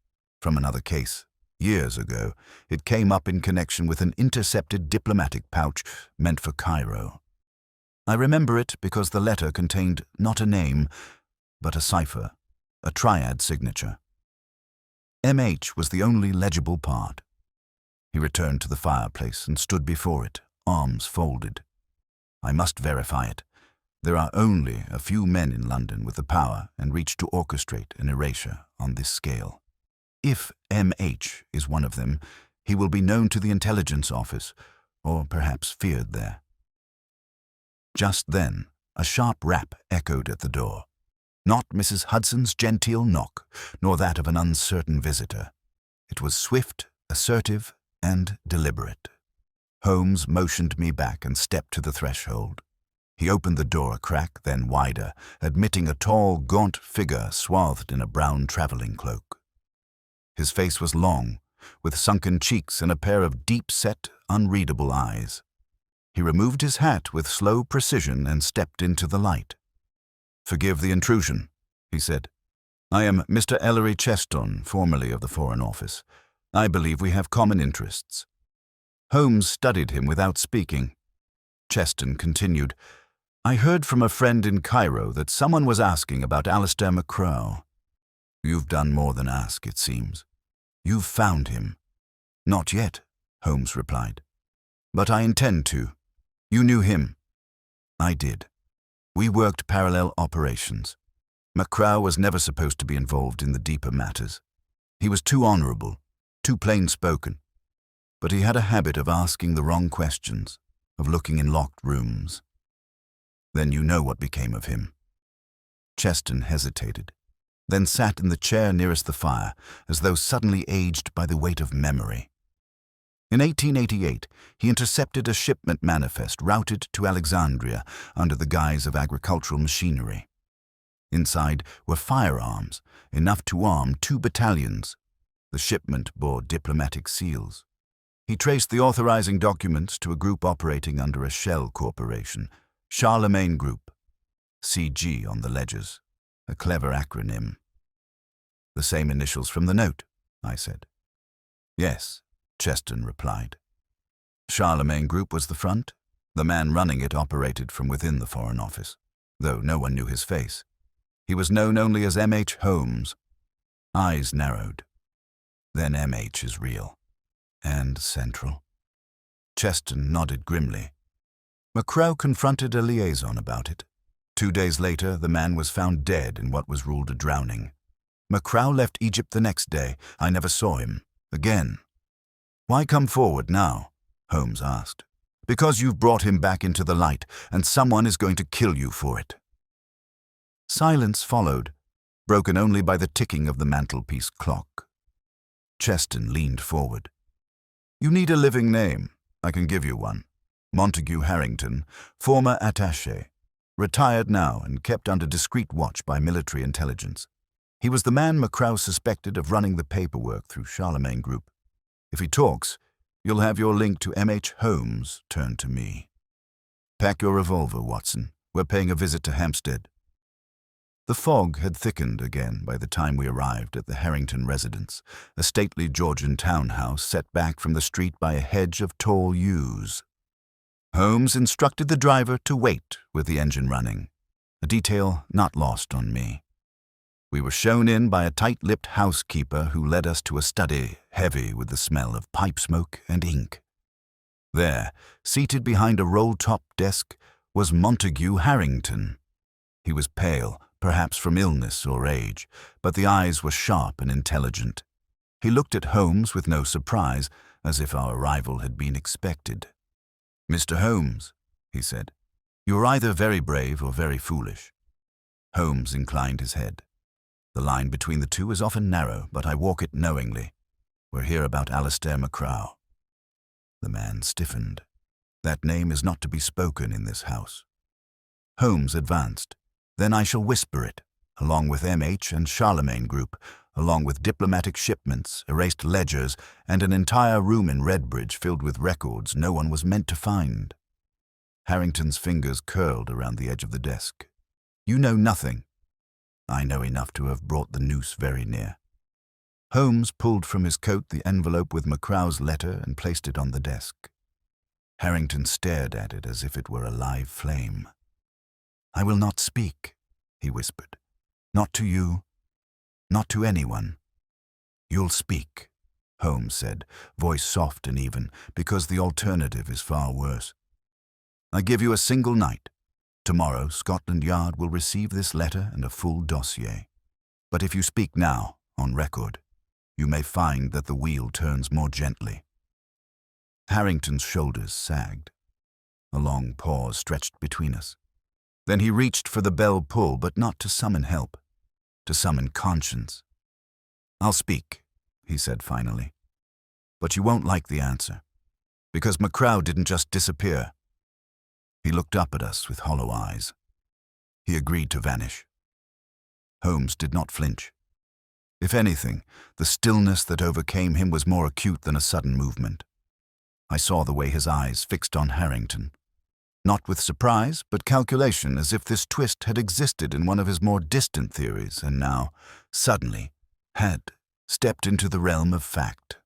From another case. Years ago, it came up in connection with an intercepted diplomatic pouch meant for Cairo. I remember it because the letter contained not a name, but a cipher, a triad signature. MH was the only legible part. He returned to the fireplace and stood before it, arms folded. I must verify it. There are only a few men in London with the power and reach to orchestrate an erasure on this scale. If MH is one of them, he will be known to the intelligence office, or perhaps feared there. Just then, a sharp rap echoed at the door. Not Mrs. Hudson's genteel knock, nor that of an uncertain visitor. It was swift, assertive, and deliberate. Holmes motioned me back and stepped to the threshold. He opened the door a crack, then wider, admitting a tall, gaunt figure swathed in a brown traveling cloak. His face was long, with sunken cheeks and a pair of deep-set, unreadable eyes. He removed his hat with slow precision and stepped into the light. "Forgive the intrusion," he said. "I am Mr. Ellery Cheston, formerly of the Foreign Office. I believe we have common interests." Holmes studied him without speaking. Cheston continued, "I heard from a friend in Cairo that someone was asking about Alistair McCrow. You've done more than ask, it seems. You've found him." "Not yet," Holmes replied. "But I intend to. You knew him." "I did. We worked parallel operations. McCrow was never supposed to be involved in the deeper matters. He was too honorable, too plain-spoken. But he had a habit of asking the wrong questions, of looking in locked rooms. Then you know what became of him." Cheston hesitated, then sat in the chair nearest the fire, as though suddenly aged by the weight of memory. In 1888, he intercepted a shipment manifest routed to Alexandria under the guise of agricultural machinery. Inside were firearms, enough to arm 2 battalions. The shipment bore diplomatic seals. He traced the authorizing documents to a group operating under a shell corporation, Charlemagne Group, CG on the ledgers, a clever acronym. "The same initials from the note," I said. "Yes," Cheston replied. Charlemagne Group was the front. The man running it operated from within the Foreign Office, though no one knew his face. He was known only as M.H. Holmes. Eyes narrowed. Then M.H. is real. And central. Cheston nodded grimly. McCrow confronted a liaison about it. 2 days later, the man was found dead in what was ruled a drowning. McCrow left Egypt the next day. I never saw him again. "Why come forward now?" Holmes asked. "Because you've brought him back into the light, and someone is going to kill you for it." Silence followed, broken only by the ticking of the mantelpiece clock. Cheston leaned forward. "You need a living name. I can give you one. Montague Harrington, former attaché, retired now and kept under discreet watch by military intelligence. He was the man McCrow suspected of running the paperwork through Charlemagne Group. If he talks, you'll have your link to M.H. Holmes turned to me. Pack your revolver, Watson. We're paying a visit to Hampstead." The fog had thickened again by the time we arrived at the Harrington residence, a stately Georgian townhouse set back from the street by a hedge of tall yews. Holmes instructed the driver to wait with the engine running, a detail not lost on me. We were shown in by a tight-lipped housekeeper who led us to a study heavy with the smell of pipe smoke and ink. There, seated behind a roll-top desk, was Montague Harrington. He was pale, perhaps from illness or age, but the eyes were sharp and intelligent. He looked at Holmes with no surprise, as if our arrival had been expected. "Mr. Holmes," he said, "you are either very brave or very foolish." Holmes inclined his head. "The line between the two is often narrow, but I walk it knowingly. We're here about Alistair McCrow." The man stiffened. "That name is not to be spoken in this house." Holmes advanced. "Then I shall whisper it, along with M.H. and Charlemagne Group, along with diplomatic shipments, erased ledgers, and an entire room in Redbridge filled with records no one was meant to find." Harrington's fingers curled around the edge of the desk. "You know nothing." "I know enough to have brought the noose very near." Holmes pulled from his coat the envelope with McCrow's letter and placed it on the desk. Harrington stared at it as if it were a live flame. "I will not speak," he whispered. "Not to you, not to anyone." "You'll speak," Holmes said, voice soft and even, "because the alternative is far worse. I give you a single night. Tomorrow, Scotland Yard will receive this letter and a full dossier. But if you speak now, on record, you may find that the wheel turns more gently." Harrington's shoulders sagged. A long pause stretched between us. Then he reached for the bell pull, but not to summon help, to summon conscience. "I'll speak," he said finally. "But you won't like the answer, because Macrow didn't just disappear." He looked up at us with hollow eyes. He agreed to vanish. Holmes did not flinch. If anything, the stillness that overcame him was more acute than a sudden movement. I saw the way his eyes fixed on Harrington. Not with surprise, but calculation, as if this twist had existed in one of his more distant theories, and now, suddenly, had stepped into the realm of fact.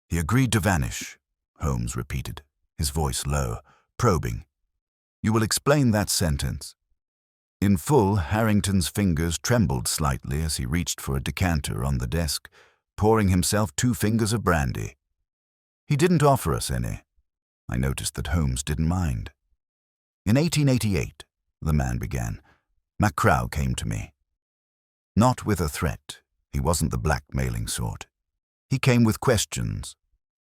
"He agreed to vanish," Holmes repeated, his voice low, probing. "You will explain that sentence." In full, Harrington's fingers trembled slightly as he reached for a decanter on the desk, pouring himself 2 fingers of brandy. "He didn't offer us any." I noticed that Holmes didn't mind. "In 1888, the man began, "Macrow came to me. Not with a threat. He wasn't the blackmailing sort. He came with questions.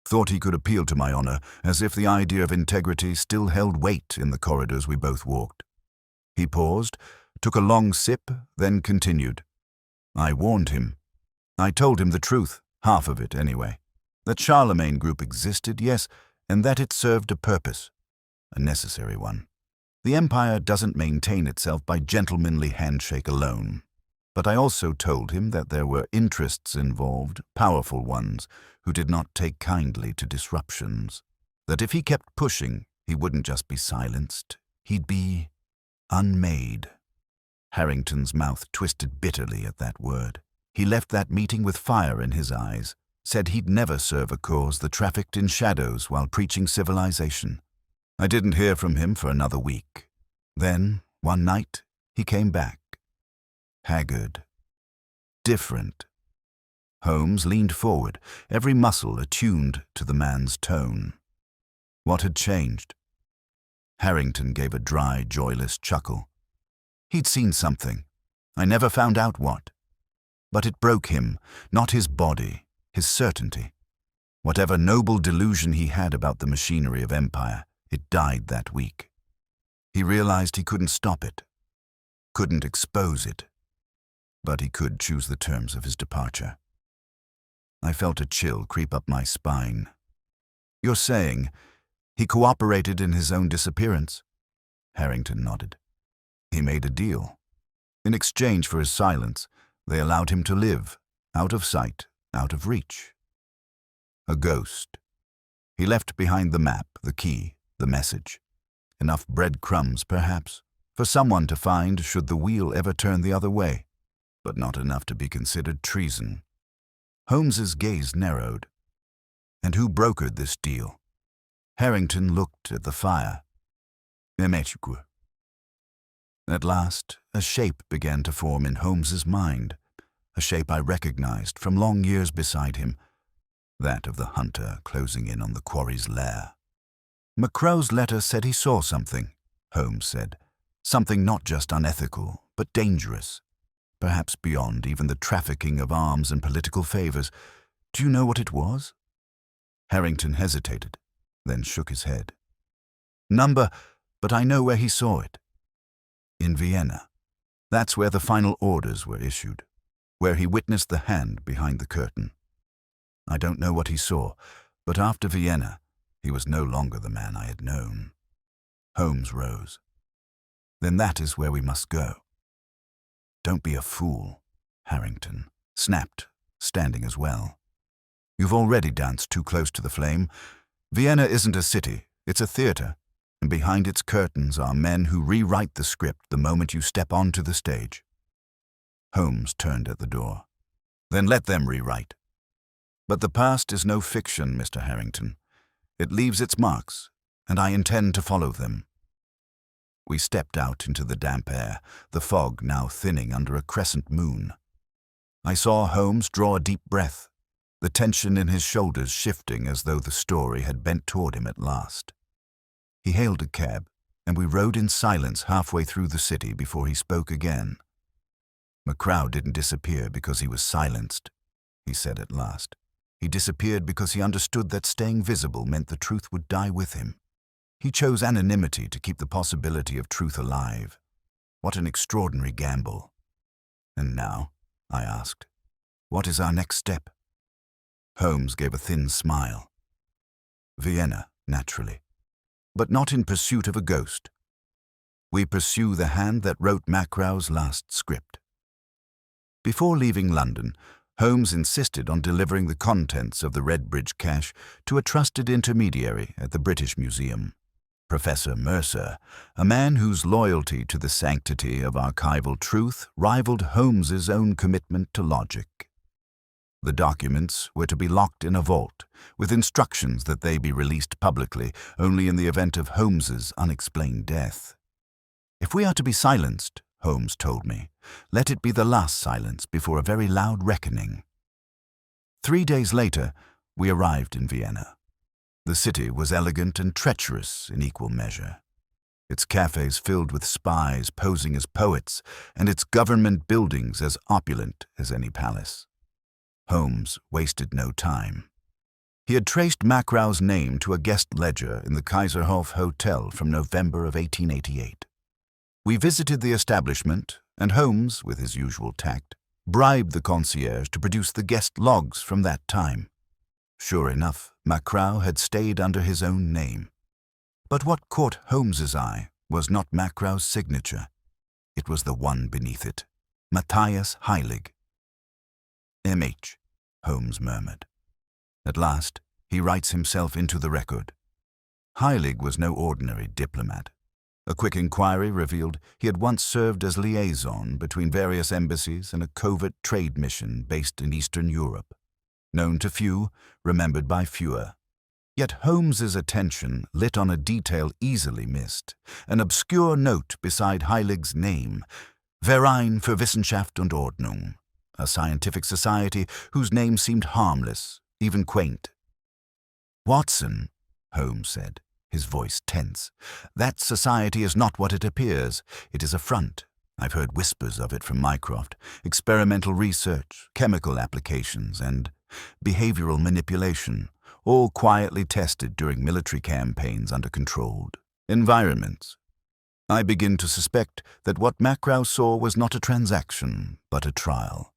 Thought he could appeal to my honor, as if the idea of integrity still held weight in the corridors we both walked. He paused, took a long sip, then continued. I warned him. I told him the truth, half of it anyway. That Charlemagne Group existed, yes, and that it served a purpose, a necessary one. The empire doesn't maintain itself by gentlemanly handshake alone. But I also told him that there were interests involved, powerful ones, who did not take kindly to disruptions. That if he kept pushing, he wouldn't just be silenced, he'd be unmade. Harrington's mouth twisted bitterly at that word. He left that meeting with fire in his eyes, said he'd never serve a cause that trafficked in shadows while preaching civilization. I didn't hear from him for another week. Then, one night, he came back. Haggard. Different. Holmes leaned forward, every muscle attuned to the man's tone. What had changed? Harrington gave a dry, joyless chuckle. He'd seen something. I never found out what. But it broke him, not his body, his certainty. Whatever noble delusion he had about the machinery of empire, it died that week. He realized he couldn't stop it, couldn't expose it, but he could choose the terms of his departure. I felt a chill creep up my spine. You're saying he cooperated in his own disappearance? Harrington nodded. He made a deal. In exchange for his silence, they allowed him to live, out of sight, out of reach. A ghost. He left behind the map, the key, the message. Enough breadcrumbs, perhaps, for someone to find should the wheel ever turn the other way, but not enough to be considered treason. Holmes's gaze narrowed. And who brokered this deal? Harrington looked at the fire. At last, a shape began to form in Holmes's mind, a shape I recognized from long years beside him, that of the hunter closing in on the quarry's lair. Macrow's letter said he saw something, Holmes said. Something not just unethical, but dangerous. Perhaps beyond even the trafficking of arms and political favors. Do you know what it was? Harrington hesitated, then shook his head. Number, but I know where he saw it. In Vienna. That's where the final orders were issued, where he witnessed the hand behind the curtain. I don't know what he saw, but after Vienna, he was no longer the man I had known. Holmes rose. Then that is where we must go. Don't be a fool, Harrington snapped, standing as well. You've already danced too close to the flame. Vienna isn't a city, it's a theater, and behind its curtains are men who rewrite the script the moment you step onto the stage. Holmes turned at the door. Then let them rewrite. But the past is no fiction, Mr. Harrington. It leaves its marks, and I intend to follow them. We stepped out into the damp air, the fog now thinning under a crescent moon. I saw Holmes draw a deep breath, the tension in his shoulders shifting as though the story had bent toward him at last. He hailed a cab, and we rode in silence halfway through the city before he spoke again. "Macrow didn't disappear because he was silenced," he said at last. "He disappeared because he understood that staying visible meant the truth would die with him. He chose anonymity to keep the possibility of truth alive. What an extraordinary gamble." "And now," I asked, "what is our next step?" Holmes gave a thin smile. "Vienna, naturally. But not in pursuit of a ghost. We pursue the hand that wrote Macrow's last script." Before leaving London, Holmes insisted on delivering the contents of the Redbridge cache to a trusted intermediary at the British Museum, Professor Mercer, a man whose loyalty to the sanctity of archival truth rivaled Holmes's own commitment to logic. The documents were to be locked in a vault, with instructions that they be released publicly only in the event of Holmes's unexplained death. "If we are to be silenced," Holmes told me, "let it be the last silence before a very loud reckoning." 3 days later, we arrived in Vienna. The city was elegant and treacherous in equal measure. Its cafes filled with spies posing as poets, and its government buildings as opulent as any palace. Holmes wasted no time. He had traced Macrow's name to a guest ledger in the Kaiserhof Hotel from November of 1888. We visited the establishment, and Holmes, with his usual tact, bribed the concierge to produce the guest logs from that time. Sure enough, Macrow had stayed under his own name. But what caught Holmes's eye was not Macrow's signature. It was the one beneath it, Matthias Heilig. "M.H.," Holmes murmured. "At last, he writes himself into the record." Heilig was no ordinary diplomat. A quick inquiry revealed he had once served as liaison between various embassies and a covert trade mission based in Eastern Europe. Known to few, remembered by fewer. Yet Holmes's attention lit on a detail easily missed, an obscure note beside Heilig's name, Verein für Wissenschaft und Ordnung, a scientific society whose name seemed harmless, even quaint. "Watson," Holmes said, his voice tense, "that society is not what it appears. It is a front. I've heard whispers of it from Mycroft. Experimental research, chemical applications, and behavioral manipulation, all quietly tested during military campaigns under controlled environments. I begin to suspect that what Macrow saw was not a transaction, but a trial.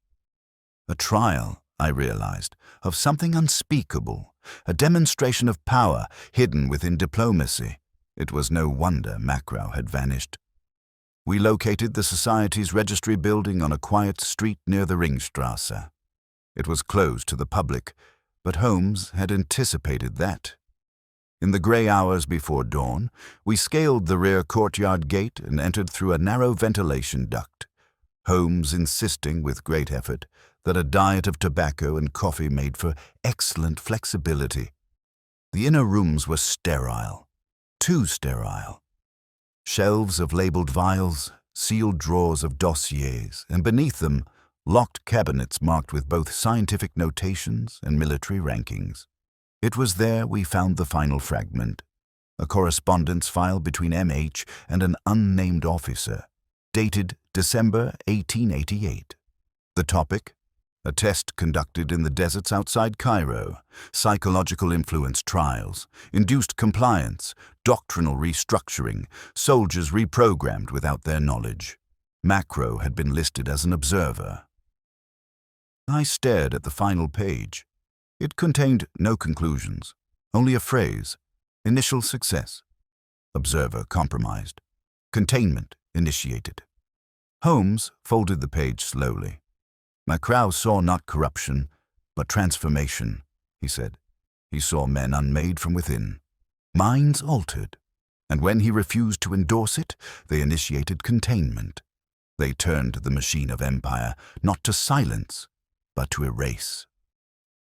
A trial, I realized, of something unspeakable, a demonstration of power hidden within diplomacy. It was no wonder Macrow had vanished. We located the Society's registry building on a quiet street near the Ringstrasse. It was closed to the public, but Holmes had anticipated that. In the grey hours before dawn, we scaled the rear courtyard gate and entered through a narrow ventilation duct, Holmes insisting with great effort that a diet of tobacco and coffee made for excellent flexibility. The inner rooms were sterile, too sterile. Shelves of labeled vials, sealed drawers of dossiers, and beneath them, locked cabinets marked with both scientific notations and military rankings. It was there we found the final fragment, a correspondence file between M.H. and an unnamed officer, dated December 1888. The topic? A test conducted in the deserts outside Cairo, psychological influence trials, induced compliance, doctrinal restructuring, soldiers reprogrammed without their knowledge. Macrow had been listed as an observer. I stared at the final page. It contained no conclusions, only a phrase, initial success. Observer compromised. Containment initiated. Holmes folded the page slowly. Macrow saw not corruption, but transformation, he said. He saw men unmade from within, minds altered, and when he refused to endorse it, they initiated containment. They turned the machine of empire not to silence, but to erase.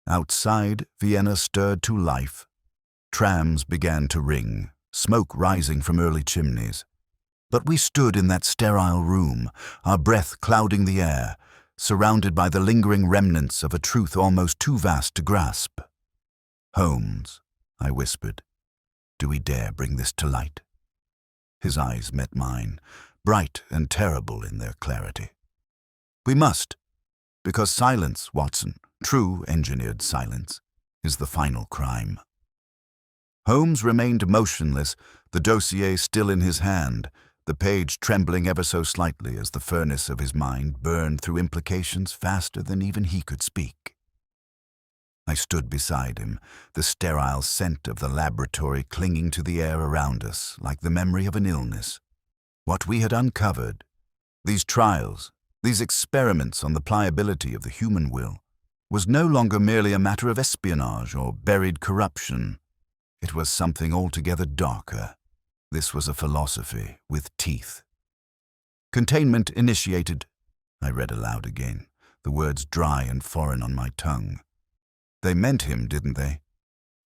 Outside, Vienna stirred to life. Trams began to ring, smoke rising from early chimneys. But we stood in that sterile room, our breath clouding the air, surrounded by the lingering remnants of a truth almost too vast to grasp. "Holmes," I whispered, "do we dare bring this to light?" His eyes met mine, bright and terrible in their clarity. "We must, because silence, Watson, true engineered silence, is the final crime." Holmes remained motionless, the dossier still in his hand, the page trembling ever so slightly as the furnace of his mind burned through implications faster than even he could speak. I stood beside him, the sterile scent of the laboratory clinging to the air around us like the memory of an illness. What we had uncovered, these trials, these experiments on the pliability of the human will, was no longer merely a matter of espionage or buried corruption. It was something altogether darker. This was a philosophy with teeth. "Containment initiated," I read aloud again, the words dry and foreign on my tongue. They meant him, didn't they?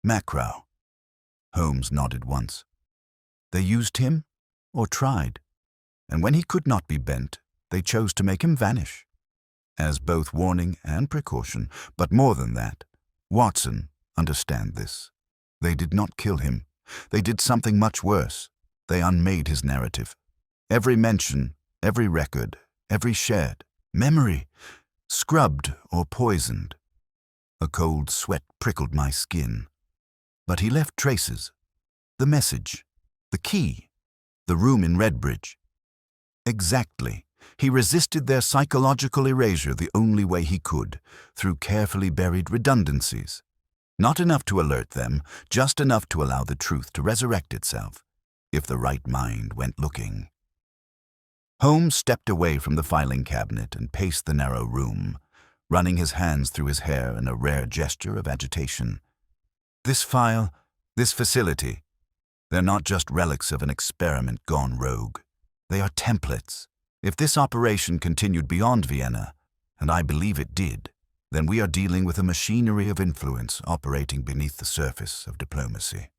Macrow. Holmes nodded once. They used him, or tried, and when he could not be bent, they chose to make him vanish. As both warning and precaution, but more than that, Watson, understand this. They did not kill him. They did something much worse. They unmade his narrative. Every mention, every record, every shared memory, scrubbed or poisoned. A cold sweat prickled my skin. But he left traces. The message, the key, the room in Redbridge. Exactly. He resisted their psychological erasure the only way he could, through carefully buried redundancies. Not enough to alert them, just enough to allow the truth to resurrect itself, if the right mind went looking. Holmes stepped away from the filing cabinet and paced the narrow room, running his hands through his hair in a rare gesture of agitation. "This file, this facility, they're not just relics of an experiment gone rogue. They are templates. If this operation continued beyond Vienna, and I believe it did, then we are dealing with a machinery of influence operating beneath the surface of diplomacy.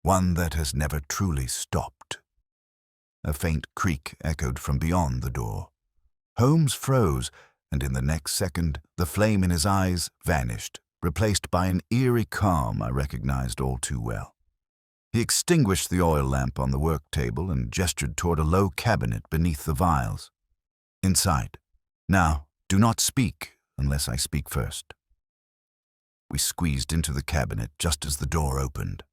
One that has never truly stopped." A faint creak echoed from beyond the door. Holmes froze, and in the next second, the flame in his eyes vanished, replaced by an eerie calm I recognized all too well. He extinguished the oil lamp on the work table and gestured toward a low cabinet beneath the vials. "Inside. Now, do not speak unless I speak first." We squeezed into the cabinet just as the door opened.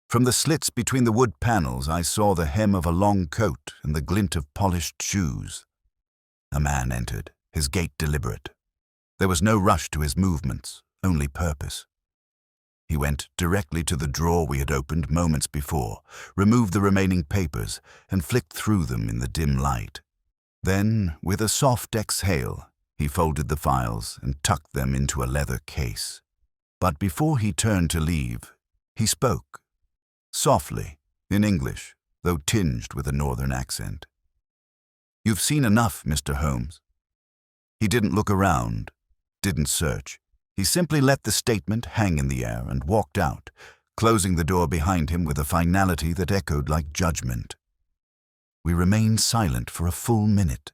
From the slits between the wood panels, I saw the hem of a long coat and the glint of polished shoes. A man entered, his gait deliberate. There was no rush to his movements, only purpose. He went directly to the drawer we had opened moments before, removed the remaining papers, and flicked through them in the dim light. Then, with a soft exhale, he folded the files and tucked them into a leather case. But before he turned to leave, he spoke. Softly, in English, though tinged with a northern accent. "You've seen enough, Mr. Holmes." He didn't look around, didn't search. He simply let the statement hang in the air and walked out, closing the door behind him with a finality that echoed like judgment. We remained silent for a full minute.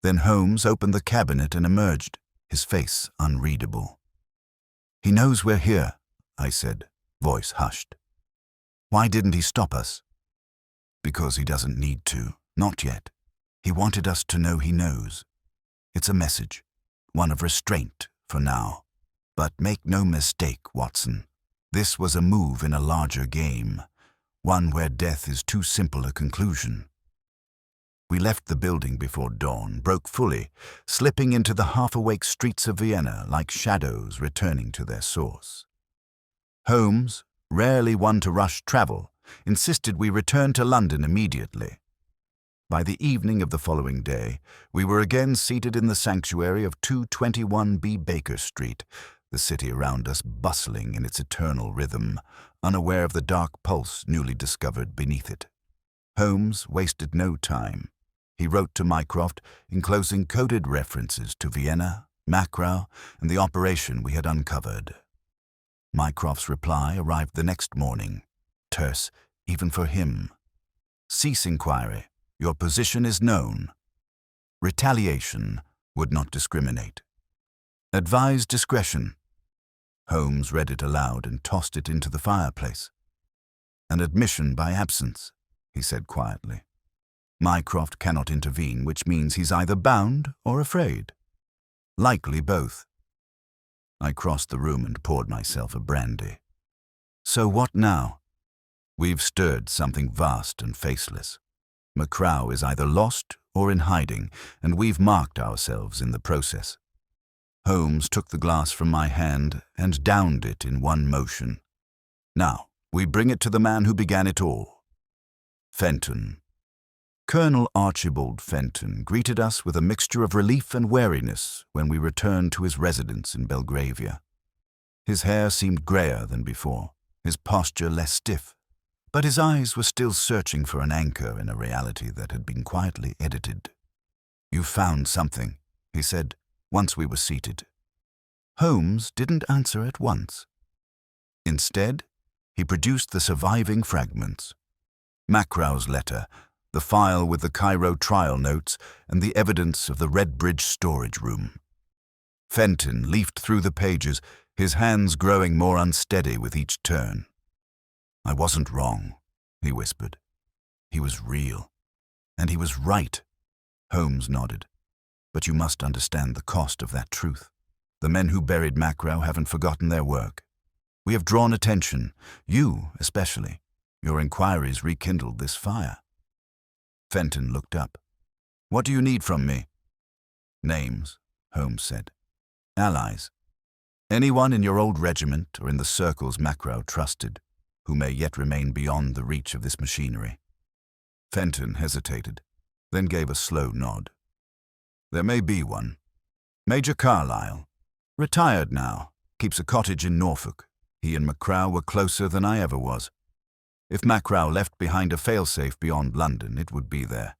Then Holmes opened the cabinet and emerged, his face unreadable. "He knows we're here," I said, voice hushed. "Why didn't he stop us?" "Because he doesn't need to, not yet. He wanted us to know he knows. It's a message, one of restraint for now. But make no mistake, Watson. This was a move in a larger game, one where death is too simple a conclusion." We left the building before dawn, broke fully, slipping into the half-awake streets of Vienna like shadows returning to their source. Holmes, rarely one to rush travel, insisted we return to London immediately. By the evening of the following day, we were again seated in the sanctuary of 221B Baker Street, the city around us bustling in its eternal rhythm, unaware of the dark pulse newly discovered beneath it. Holmes wasted no time. He wrote to Mycroft, enclosing coded references to Vienna, Macrow, and the operation we had uncovered. Mycroft's reply arrived the next morning, terse even for him. "Cease inquiry. Your position is known. Retaliation would not discriminate. Advise discretion. Holmes read it aloud and tossed it into the fireplace. An admission by absence, he said quietly. Mycroft cannot intervene, which means he's either bound or afraid. Likely both. I crossed the room and poured myself a brandy. So what now? We've stirred something vast and faceless. Macrow is either lost or in hiding, and we've marked ourselves in the process. Holmes took the glass from my hand and downed it in one motion. Now, we bring it to the man who began it all. Fenton. Colonel Archibald Fenton greeted us with a mixture of relief and wariness when we returned to his residence in Belgravia. His hair seemed grayer than before, his posture less stiff, but his eyes were still searching for an anchor in a reality that had been quietly edited. "You found something," he said, once we were seated. Holmes didn't answer at once. Instead, he produced the surviving fragments. Macrow's letter, the file with the Cairo trial notes, and the evidence of the Redbridge storage room. Fenton leafed through the pages, his hands growing more unsteady with each turn. "I wasn't wrong," he whispered. "He was real. And he was right." Holmes nodded. "But you must understand the cost of that truth. The men who buried Macrow haven't forgotten their work. We have drawn attention, you especially. Your inquiries rekindled this fire." Fenton looked up. "What do you need from me?" "Names," Holmes said. "Allies. Anyone in your old regiment or in the circles Macrow trusted, who may yet remain beyond the reach of this machinery." Fenton hesitated, then gave a slow nod. "There may be one. Major Carlyle. Retired now, keeps a cottage in Norfolk. He and Macrow were closer than I ever was. If Macrow left behind a failsafe beyond London, it would be there."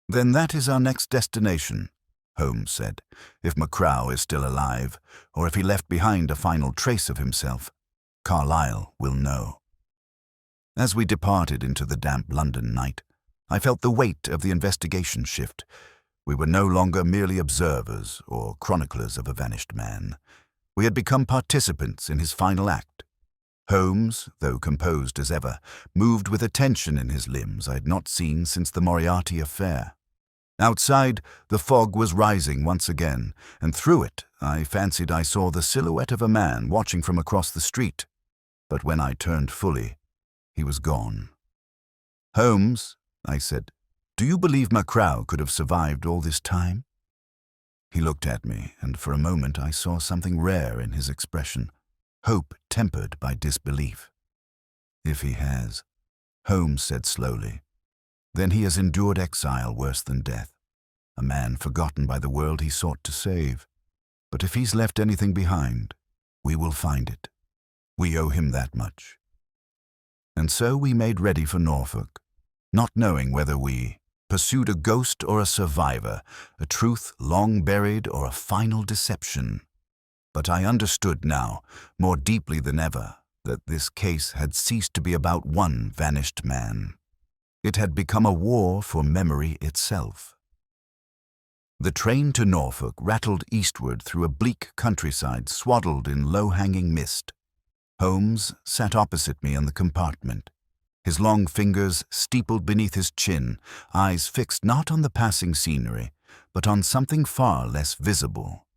"Then that is our next destination," Holmes said. "If Macrow is still alive, or if he left behind a final trace of himself, Carlyle will know." As we departed into the damp London night, I felt the weight of the investigation shift. We were no longer merely observers or chroniclers of a vanished man. We had become participants in his final act. Holmes, though composed as ever, moved with a tension in his limbs I had not seen since the Moriarty affair. Outside, the fog was rising once again, and through it I fancied I saw the silhouette of a man watching from across the street. But when I turned fully, he was gone. "Holmes," I said, "do you believe Macrow could have survived all this time?" He looked at me, and for a moment I saw something rare in his expression, hope tempered by disbelief. "If he has," Holmes said slowly, "then he has endured exile worse than death, a man forgotten by the world he sought to save. But if he's left anything behind, we will find it. We owe him that much." And so we made ready for Norfolk, not knowing whether we pursued a ghost or a survivor, a truth long buried or a final deception. But I understood now, more deeply than ever, that this case had ceased to be about one vanished man. It had become a war for memory itself. The train to Norfolk rattled eastward through a bleak countryside swaddled in low-hanging mist. Holmes sat opposite me in the compartment, his long fingers steepled beneath his chin, eyes fixed not on the passing scenery, but on something far less visible.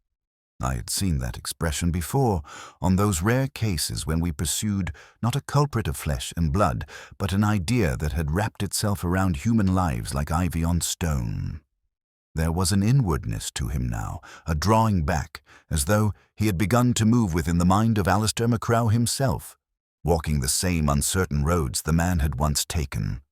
I had seen that expression before, on those rare cases when we pursued not a culprit of flesh and blood, but an idea that had wrapped itself around human lives like ivy on stone. There was an inwardness to him now, a drawing back, as though he had begun to move within the mind of Alistair Macrow himself, walking the same uncertain roads the man had once taken.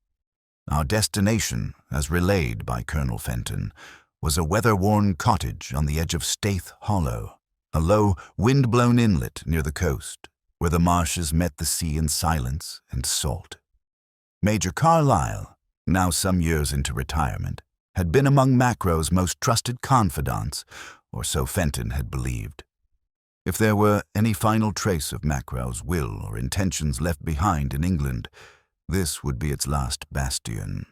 Our destination, as relayed by Colonel Fenton, was a weather-worn cottage on the edge of Staithe Hollow, a low, wind-blown inlet near the coast, where the marshes met the sea in silence and salt. Major Carlyle, now some years into retirement, had been among Macrow's most trusted confidants, or so Fenton had believed. If there were any final trace of Macrow's will or intentions left behind in England, this would be its last bastion.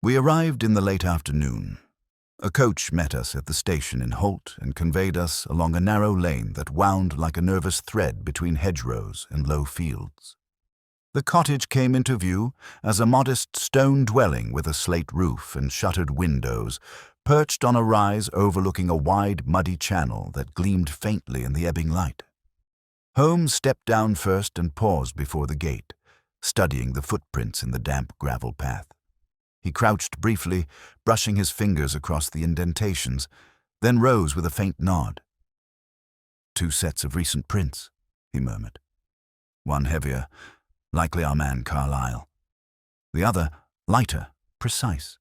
We arrived in the late afternoon. A coach met us at the station in Holt and conveyed us along a narrow lane that wound like a nervous thread between hedgerows and low fields. The cottage came into view as a modest stone dwelling with a slate roof and shuttered windows, perched on a rise overlooking a wide, muddy channel that gleamed faintly in the ebbing light. Holmes stepped down first and paused before the gate, studying the footprints in the damp gravel path. He crouched briefly, brushing his fingers across the indentations, then rose with a faint nod. 2 sets of recent prints, he murmured. One heavier, likely our man Carlyle. The other, lighter, precise.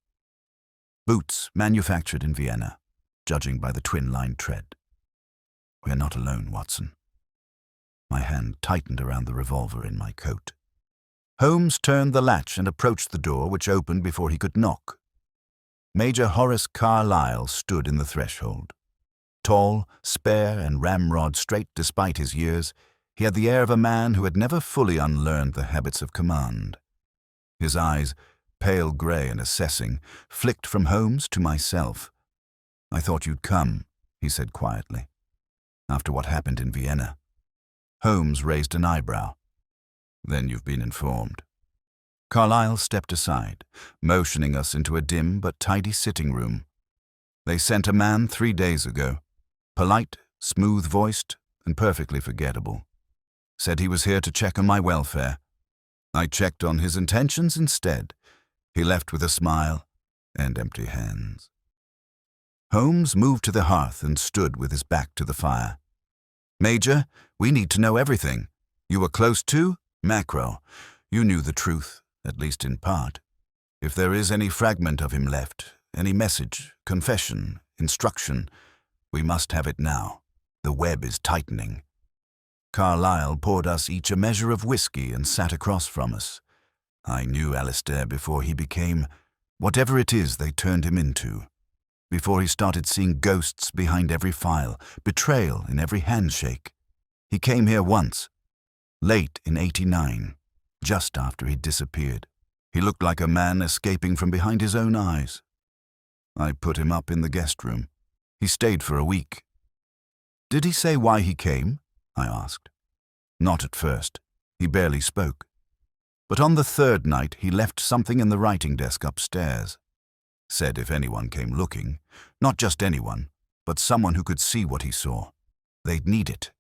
Boots manufactured in Vienna, judging by the twin-line tread. We're not alone, Watson. My hand tightened around the revolver in my coat. Holmes turned the latch and approached the door, which opened before he could knock. Major Horace Carlyle stood in the threshold. Tall, spare, and ramrod-straight despite his years, he had the air of a man who had never fully unlearned the habits of command. His eyes, pale grey and assessing, flicked from Holmes to myself. "I thought you'd come," he said quietly, "after what happened in Vienna." Holmes raised an eyebrow. "Then you've been informed." Carlyle stepped aside, motioning us into a dim but tidy sitting room. "They sent a man 3 days ago. Polite, smooth-voiced, and perfectly forgettable. Said he was here to check on my welfare. I checked on his intentions instead. He left with a smile and empty hands." Holmes moved to the hearth and stood with his back to the fire. "Major, we need to know everything. You were close to Macro. You knew the truth, at least in part. If there is any fragment of him left, any message, confession, instruction, we must have it now. The web is tightening." Carlyle poured us each a measure of whiskey and sat across from us. I knew Alistair before he became whatever it is they turned him into. Before he started seeing ghosts behind every file, betrayal in every handshake. He came here once, late in '89, just after he'd disappeared. He looked like a man escaping from behind his own eyes. I put him up in the guest room. He stayed for a week. "Did he say why he came?" I asked. "Not at first. He barely spoke. But on the 3rd night he left something in the writing desk upstairs. Said if anyone came looking, not just anyone, but someone who could see what he saw, they'd need it."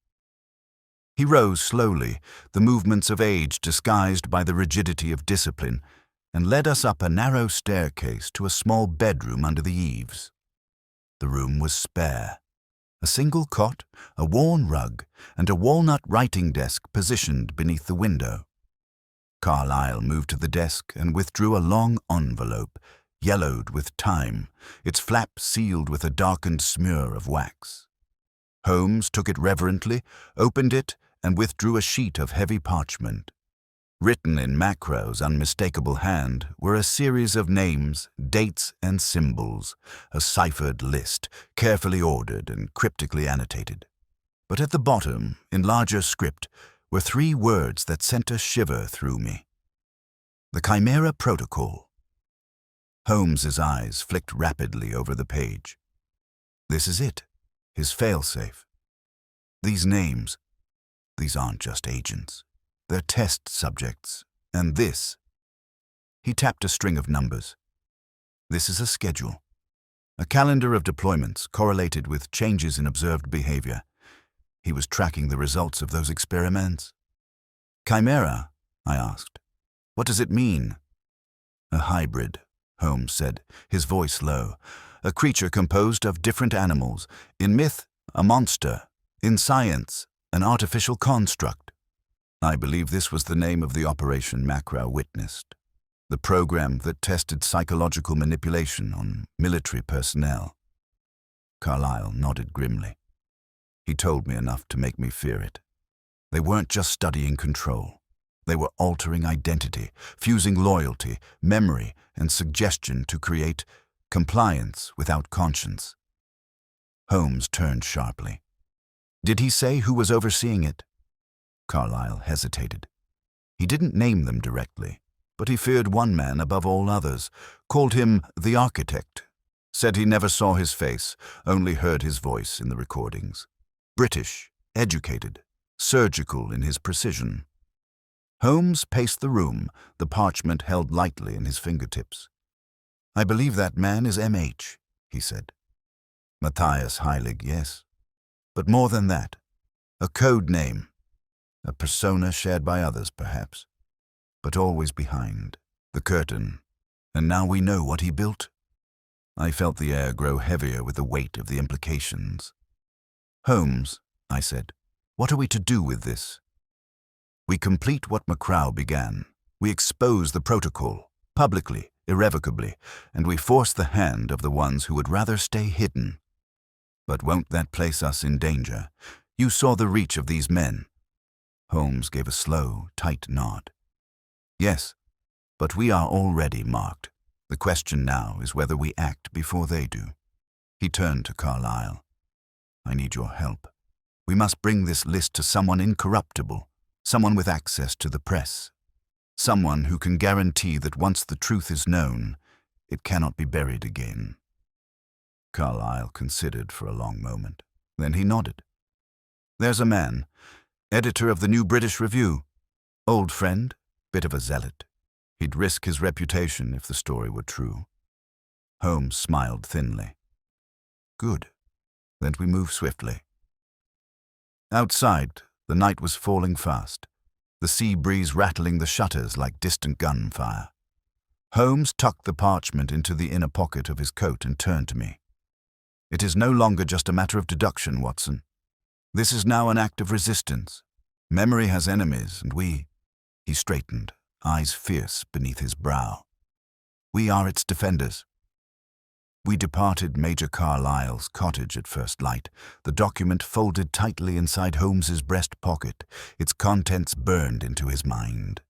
He rose slowly, the movements of age disguised by the rigidity of discipline, and led us up a narrow staircase to a small bedroom under the eaves. The room was spare. A single cot, a worn rug, and a walnut writing desk positioned beneath the window. Carlyle moved to the desk and withdrew a long envelope, yellowed with time, its flap sealed with a darkened smear of wax. Holmes took it reverently, opened it, and withdrew a sheet of heavy parchment. Written in Macro's unmistakable hand were a series of names, dates, and symbols, a ciphered list, carefully ordered and cryptically annotated. But at the bottom, in larger script, were 3 words that sent a shiver through me. The Chimera Protocol. Holmes's eyes flicked rapidly over the page. This is it, his failsafe. These names, these aren't just agents. They're test subjects, and this. He tapped a string of numbers. This is a schedule. A calendar of deployments correlated with changes in observed behavior. He was tracking the results of those experiments. "Chimera?" I asked. "What does it mean?" "A hybrid," Holmes said, his voice low. "A creature composed of different animals. In myth, a monster. In science, an artificial construct." I believe this was the name of the operation Macro witnessed, the program that tested psychological manipulation on military personnel. Carlyle nodded grimly. He told me enough to make me fear it. They weren't just studying control. They were altering identity, fusing loyalty, memory, and suggestion to create compliance without conscience. Holmes turned sharply. "Did he say who was overseeing it?" Carlyle hesitated. He didn't name them directly, but he feared one man above all others, called him the architect, said he never saw his face, only heard his voice in the recordings. British, educated, surgical in his precision. Holmes paced the room, the parchment held lightly in his fingertips. "I believe that man is M.H., he said. "Matthias Heilig, yes. But more than that. A code name. A persona shared by others, perhaps. But always behind. The curtain. And now we know what he built." I felt the air grow heavier with the weight of the implications. "Holmes," I said, "what are we to do with this?" "We complete what Macrow began. We expose the protocol, publicly, irrevocably, and we force the hand of the ones who would rather stay hidden. But won't that place us in danger? You saw the reach of these men." Holmes gave a slow, tight nod. "Yes, but we are already marked. The question now is whether we act before they do." He turned to Carlyle. "I need your help. We must bring this list to someone incorruptible, someone with access to the press, someone who can guarantee that once the truth is known, it cannot be buried again." Carlyle considered for a long moment. Then he nodded. "There's a man, editor of the New British Review. Old friend, bit of a zealot. He'd risk his reputation if the story were true." Holmes smiled thinly. "Good. Then we move swiftly." Outside, the night was falling fast, the sea breeze rattling the shutters like distant gunfire. Holmes tucked the parchment into the inner pocket of his coat and turned to me. "It is no longer just a matter of deduction, Watson. This is now an act of resistance. Memory has enemies, and we—" He straightened, eyes fierce beneath his brow. "We are its defenders." We departed Major Carlyle's cottage at first light, the document folded tightly inside Holmes's breast pocket, its contents burned into his mind.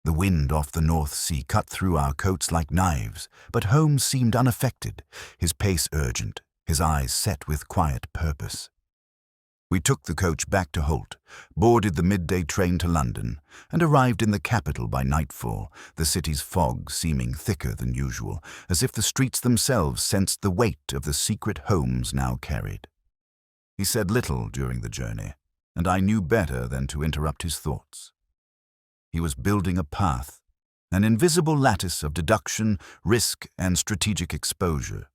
The wind off the North Sea cut through our coats like knives, but Holmes seemed unaffected, his pace urgent, his eyes set with quiet purpose. We took the coach back to Holt, boarded the midday train to London, and arrived in the capital by nightfall, the city's fog seeming thicker than usual, as if the streets themselves sensed the weight of the secret Holmes now carried. He said little during the journey, and I knew better than to interrupt his thoughts. He was building a path, an invisible lattice of deduction, risk, and strategic exposure.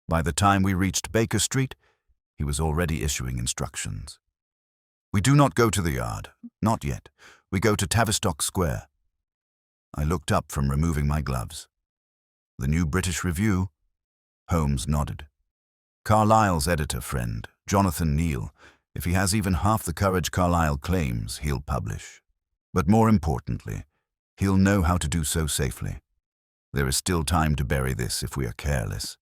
By the time we reached Baker Street, he was already issuing instructions. "We do not go to the yard, not yet. We go to Tavistock Square." I looked up from removing my gloves. "The New British Review?" Holmes nodded. "Carlyle's editor friend, Jonathan Neal. If he has even half the courage Carlyle claims, he'll publish. But more importantly, he'll know how to do so safely. There is still time to bury this if we are careless.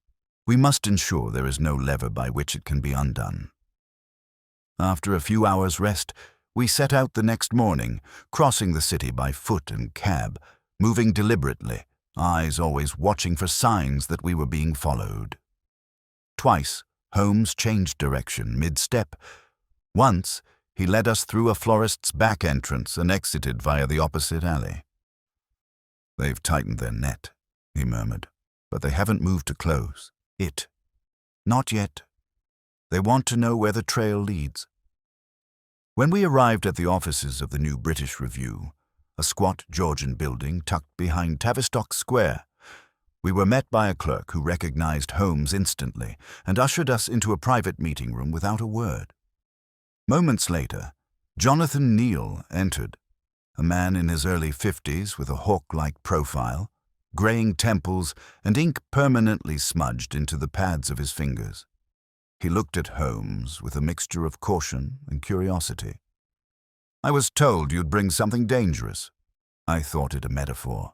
We must ensure there is no lever by which it can be undone." After a few hours' rest, we set out the next morning, crossing the city by foot and cab, moving deliberately, eyes always watching for signs that we were being followed. Twice, Holmes changed direction mid-step. Once, he led us through a florist's back entrance and exited via the opposite alley. "They've tightened their net," he murmured, "but they haven't moved to close. It. Not yet. They want to know where the trail leads." When we arrived at the offices of the New British Review, a squat Georgian building tucked behind Tavistock Square, we were met by a clerk who recognized Holmes instantly and ushered us into a private meeting room without a word. Moments later, Jonathan Neal entered, a man in his early 50s with a hawk-like profile, graying temples, and ink permanently smudged into the pads of his fingers. He looked at Holmes with a mixture of caution and curiosity. "I was told you'd bring something dangerous." I thought it a metaphor.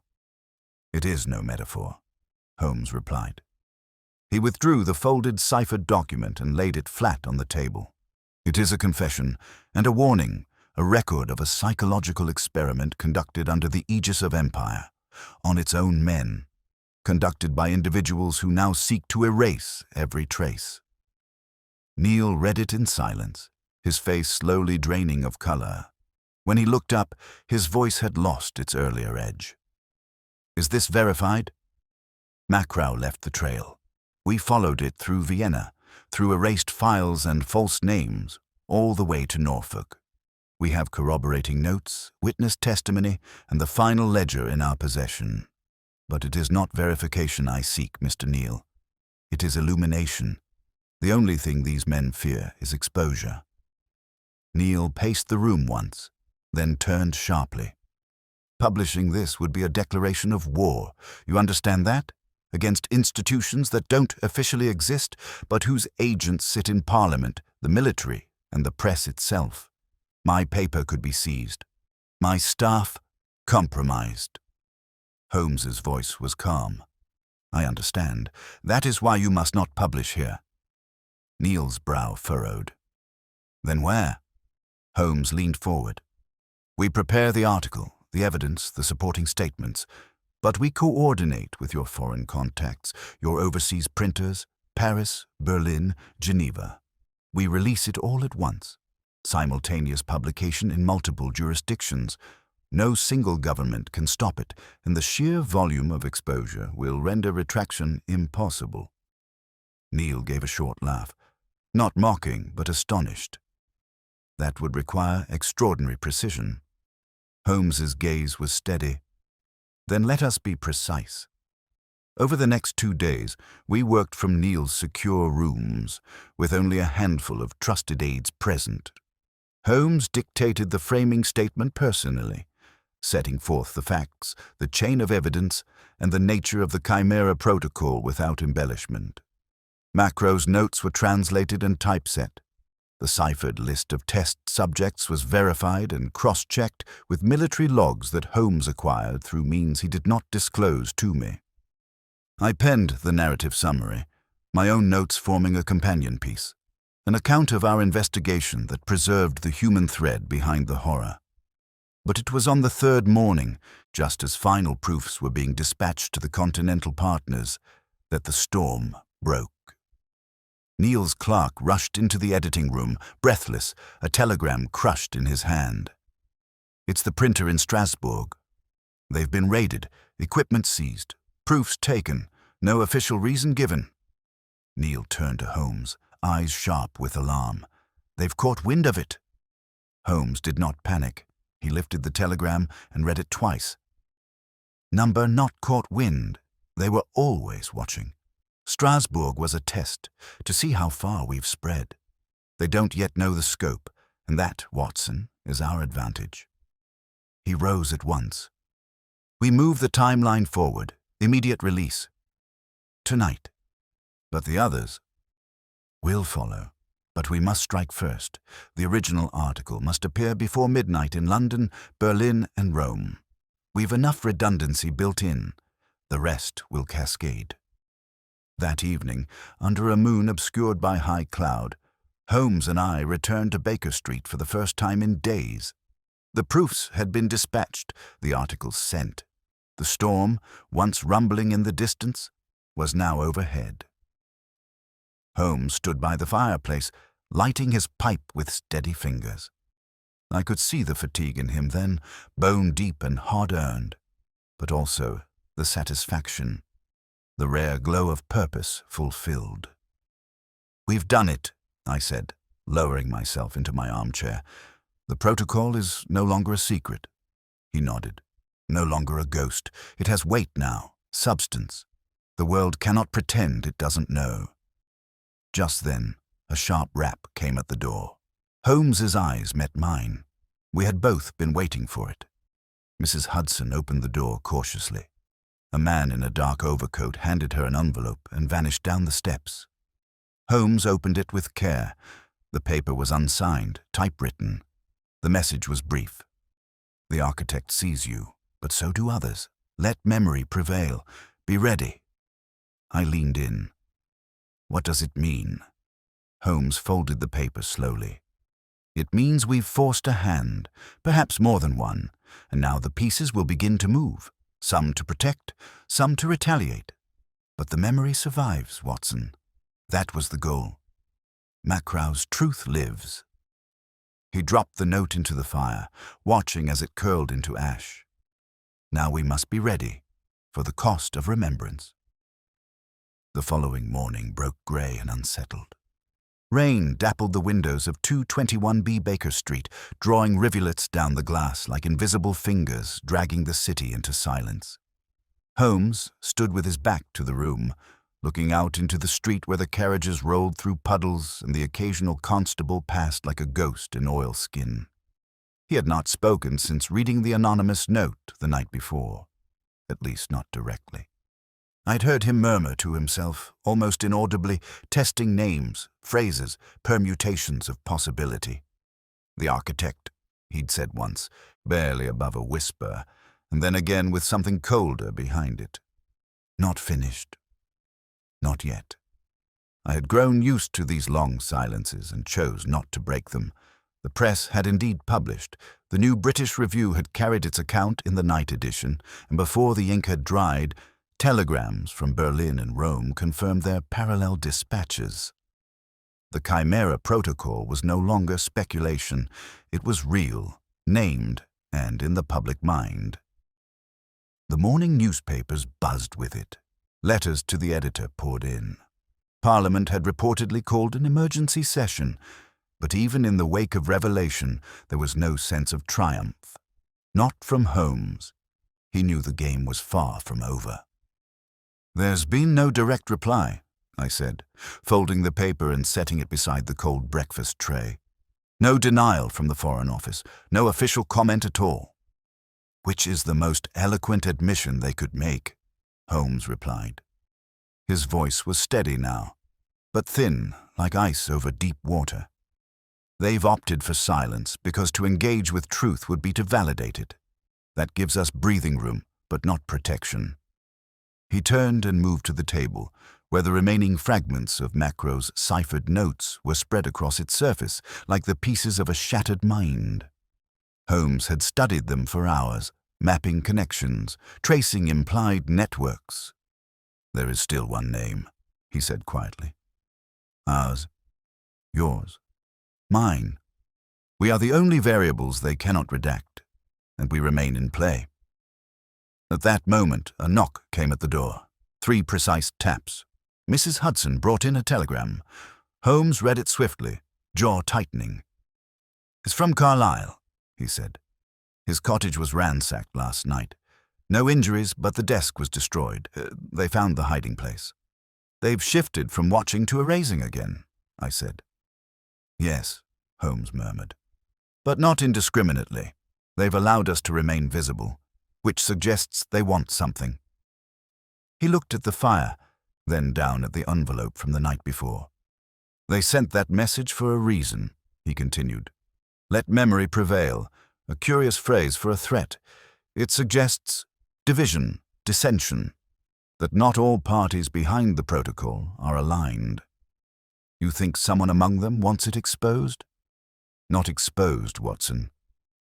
"It is no metaphor," Holmes replied. He withdrew the folded ciphered document and laid it flat on the table. "It is a confession and a warning, a record of a psychological experiment conducted under the aegis of empire, on its own men, conducted by individuals who now seek to erase every trace." Neal read it in silence, his face slowly draining of color. When he looked up, his voice had lost its earlier edge. Is this verified? Macrow left the trail. We followed it through Vienna, through erased files and false names, all the way to Norfolk. We have corroborating notes, witness testimony, and the final ledger in our possession. But it is not verification I seek, Mr. Neal. It is illumination. The only thing these men fear is exposure. Neal paced the room once, then turned sharply. Publishing this would be a declaration of war. You understand that? Against institutions that don't officially exist, but whose agents sit in Parliament, the military, and the press itself. My paper could be seized. My staff compromised. Holmes's voice was calm. I understand. That is why you must not publish here. Neal's brow furrowed. Then where? Holmes leaned forward. We prepare the article, the evidence, the supporting statements, but we coordinate with your foreign contacts, your overseas printers, Paris, Berlin, Geneva. We release it all at once. Simultaneous publication in multiple jurisdictions. No single government can stop it, and the sheer volume of exposure will render retraction impossible. Neal gave a short laugh, not mocking, but astonished. That would require extraordinary precision. Holmes's gaze was steady. Then let us be precise. Over the next 2 days, we worked from Neal's secure rooms, with only a handful of trusted aides present. Holmes dictated the framing statement personally, setting forth the facts, the chain of evidence, and the nature of the Chimera Protocol without embellishment. Macrow's notes were translated and typeset. The ciphered list of test subjects was verified and cross-checked with military logs that Holmes acquired through means he did not disclose to me. I penned the narrative summary, my own notes forming a companion piece, an account of our investigation that preserved the human thread behind the horror. But it was on the 3rd morning, just as final proofs were being dispatched to the Continental partners, that the storm broke. Neal's clerk rushed into the editing room, breathless, a telegram crushed in his hand. It's the printer in Strasbourg. They've been raided, equipment seized, proofs taken, no official reason given. Neal turned to Holmes, eyes sharp with alarm. They've caught wind of it. Holmes did not panic. He lifted the telegram and read it twice. Number not caught wind. They were always watching. Strasbourg was a test, to see how far we've spread. They don't yet know the scope, and that, Watson, is our advantage. He rose at once. We move the timeline forward, immediate release. Tonight. But the others will follow. But we must strike first. The original article must appear before midnight in London, Berlin, and Rome. We've enough redundancy built in. The rest will cascade. That evening, under a moon obscured by high cloud, Holmes and I returned to Baker Street for the first time in days. The proofs had been dispatched, the articles sent. The storm, once rumbling in the distance, was now overhead. Holmes stood by the fireplace, lighting his pipe with steady fingers. I could see the fatigue in him then, bone-deep and hard-earned, but also the satisfaction, the rare glow of purpose fulfilled. We've done it, I said, lowering myself into my armchair. The protocol is no longer a secret. He nodded. No longer a ghost. It has weight now, substance. The world cannot pretend it doesn't know. Just then, a sharp rap came at the door. Holmes's eyes met mine. We had both been waiting for it. Mrs. Hudson opened the door cautiously. A man in a dark overcoat handed her an envelope and vanished down the steps. Holmes opened it with care. The paper was unsigned, typewritten. The message was brief. The architect sees you, but so do others. Let memory prevail. Be ready. I leaned in. What does it mean? Holmes folded the paper slowly. It means we've forced a hand, perhaps more than one, and now the pieces will begin to move. Some to protect, some to retaliate. But the memory survives, Watson. That was the goal. Macrow's truth lives. He dropped the note into the fire, watching as it curled into ash. Now we must be ready, for the cost of remembrance. The following morning broke grey and unsettled. Rain dappled the windows of 221B Baker Street, drawing rivulets down the glass like invisible fingers dragging the city into silence. Holmes stood with his back to the room, looking out into the street where the carriages rolled through puddles and the occasional constable passed like a ghost in oilskin. He had not spoken since reading the anonymous note the night before, at least not directly. I'd heard him murmur to himself, almost inaudibly, testing names, phrases, permutations of possibility. The architect, he'd said once, barely above a whisper, and then again with something colder behind it. Not finished. Not yet. I had grown used to these long silences and chose not to break them. The press had indeed published. The new British Review had carried its account in the night edition, and before the ink had dried, telegrams from Berlin and Rome confirmed their parallel dispatches. The Chimera Protocol was no longer speculation. It was real, named, and in the public mind. The morning newspapers buzzed with it. Letters to the editor poured in. Parliament had reportedly called an emergency session, but even in the wake of revelation, there was no sense of triumph. Not from Holmes. He knew the game was far from over. "There's been no direct reply," I said, folding the paper and setting it beside the cold breakfast tray. "No denial from the Foreign Office, no official comment at all." "Which is the most eloquent admission they could make," Holmes replied. His voice was steady now, but thin, like ice over deep water. "They've opted for silence because to engage with truth would be to validate it. That gives us breathing room, but not protection." He turned and moved to the table, where the remaining fragments of Macro's ciphered notes were spread across its surface like the pieces of a shattered mind. Holmes had studied them for hours, mapping connections, tracing implied networks. "There is still one name," he said quietly. "Ours. Yours. Mine. We are the only variables they cannot redact, and we remain in play." At that moment, a knock came at the door. 3 precise taps. Mrs. Hudson brought in a telegram. Holmes read it swiftly, jaw tightening. "It's from Carlyle," he said. "His cottage was ransacked last night. No injuries, but the desk was destroyed. They found the hiding place." "They've shifted from watching to erasing again," I said. "Yes," Holmes murmured. "But not indiscriminately. They've allowed us to remain visible, which suggests they want something." He looked at the fire, then down at the envelope from the night before. "They sent that message for a reason," he continued. "Let memory prevail, a curious phrase for a threat. It suggests division, dissension, that not all parties behind the protocol are aligned. You think someone among them wants it exposed? Not exposed, Watson.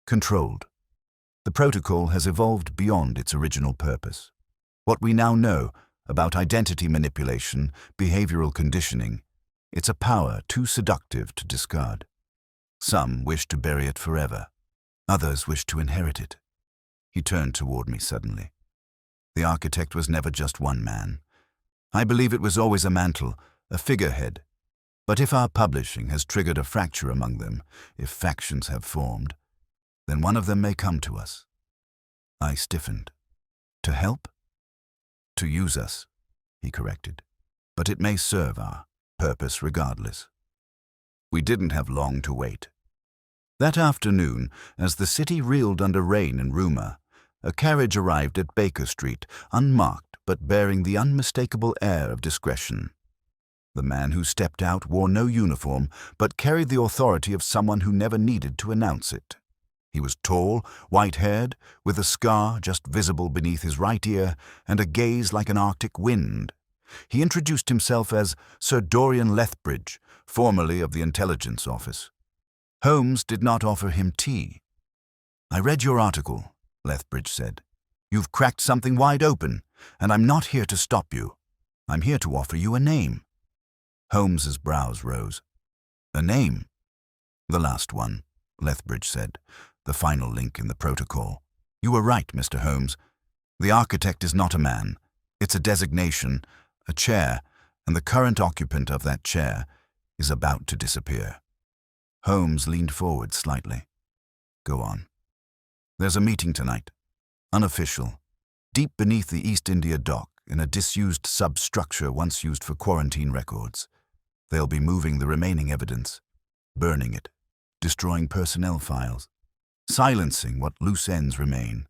Controlled. The protocol has evolved beyond its original purpose. What we now know about identity manipulation, behavioral conditioning, it's a power too seductive to discard. Some wish to bury it forever. Others wish to inherit it." He turned toward me suddenly. "The architect was never just one man. I believe it was always a mantle, a figurehead. But if our publishing has triggered a fracture among them, if factions have formed, then one of them may come to us." I stiffened. "To help?" "To use us," he corrected. "But it may serve our purpose regardless." We didn't have long to wait. That afternoon, as the city reeled under rain and rumor, a carriage arrived at Baker Street, unmarked but bearing the unmistakable air of discretion. The man who stepped out wore no uniform, but carried the authority of someone who never needed to announce it. He was tall, white-haired, with a scar just visible beneath his right ear and a gaze like an Arctic wind. He introduced himself as Sir Dorian Lethbridge, formerly of the Intelligence Office. Holmes did not offer him tea. "I read your article," Lethbridge said. "You've cracked something wide open, and I'm not here to stop you. I'm here to offer you a name." Holmes's brows rose. "A name?" "The last one," Lethbridge said. "The final link in the protocol. You were right, Mr. Holmes. The architect is not a man. It's a designation, a chair, and the current occupant of that chair is about to disappear. Holmes leaned forward slightly. Go on. There's a meeting tonight. Unofficial. Deep beneath the East India Dock, in a disused substructure once used for quarantine records. They'll be moving the remaining evidence, burning it, destroying personnel files, silencing what loose ends remain.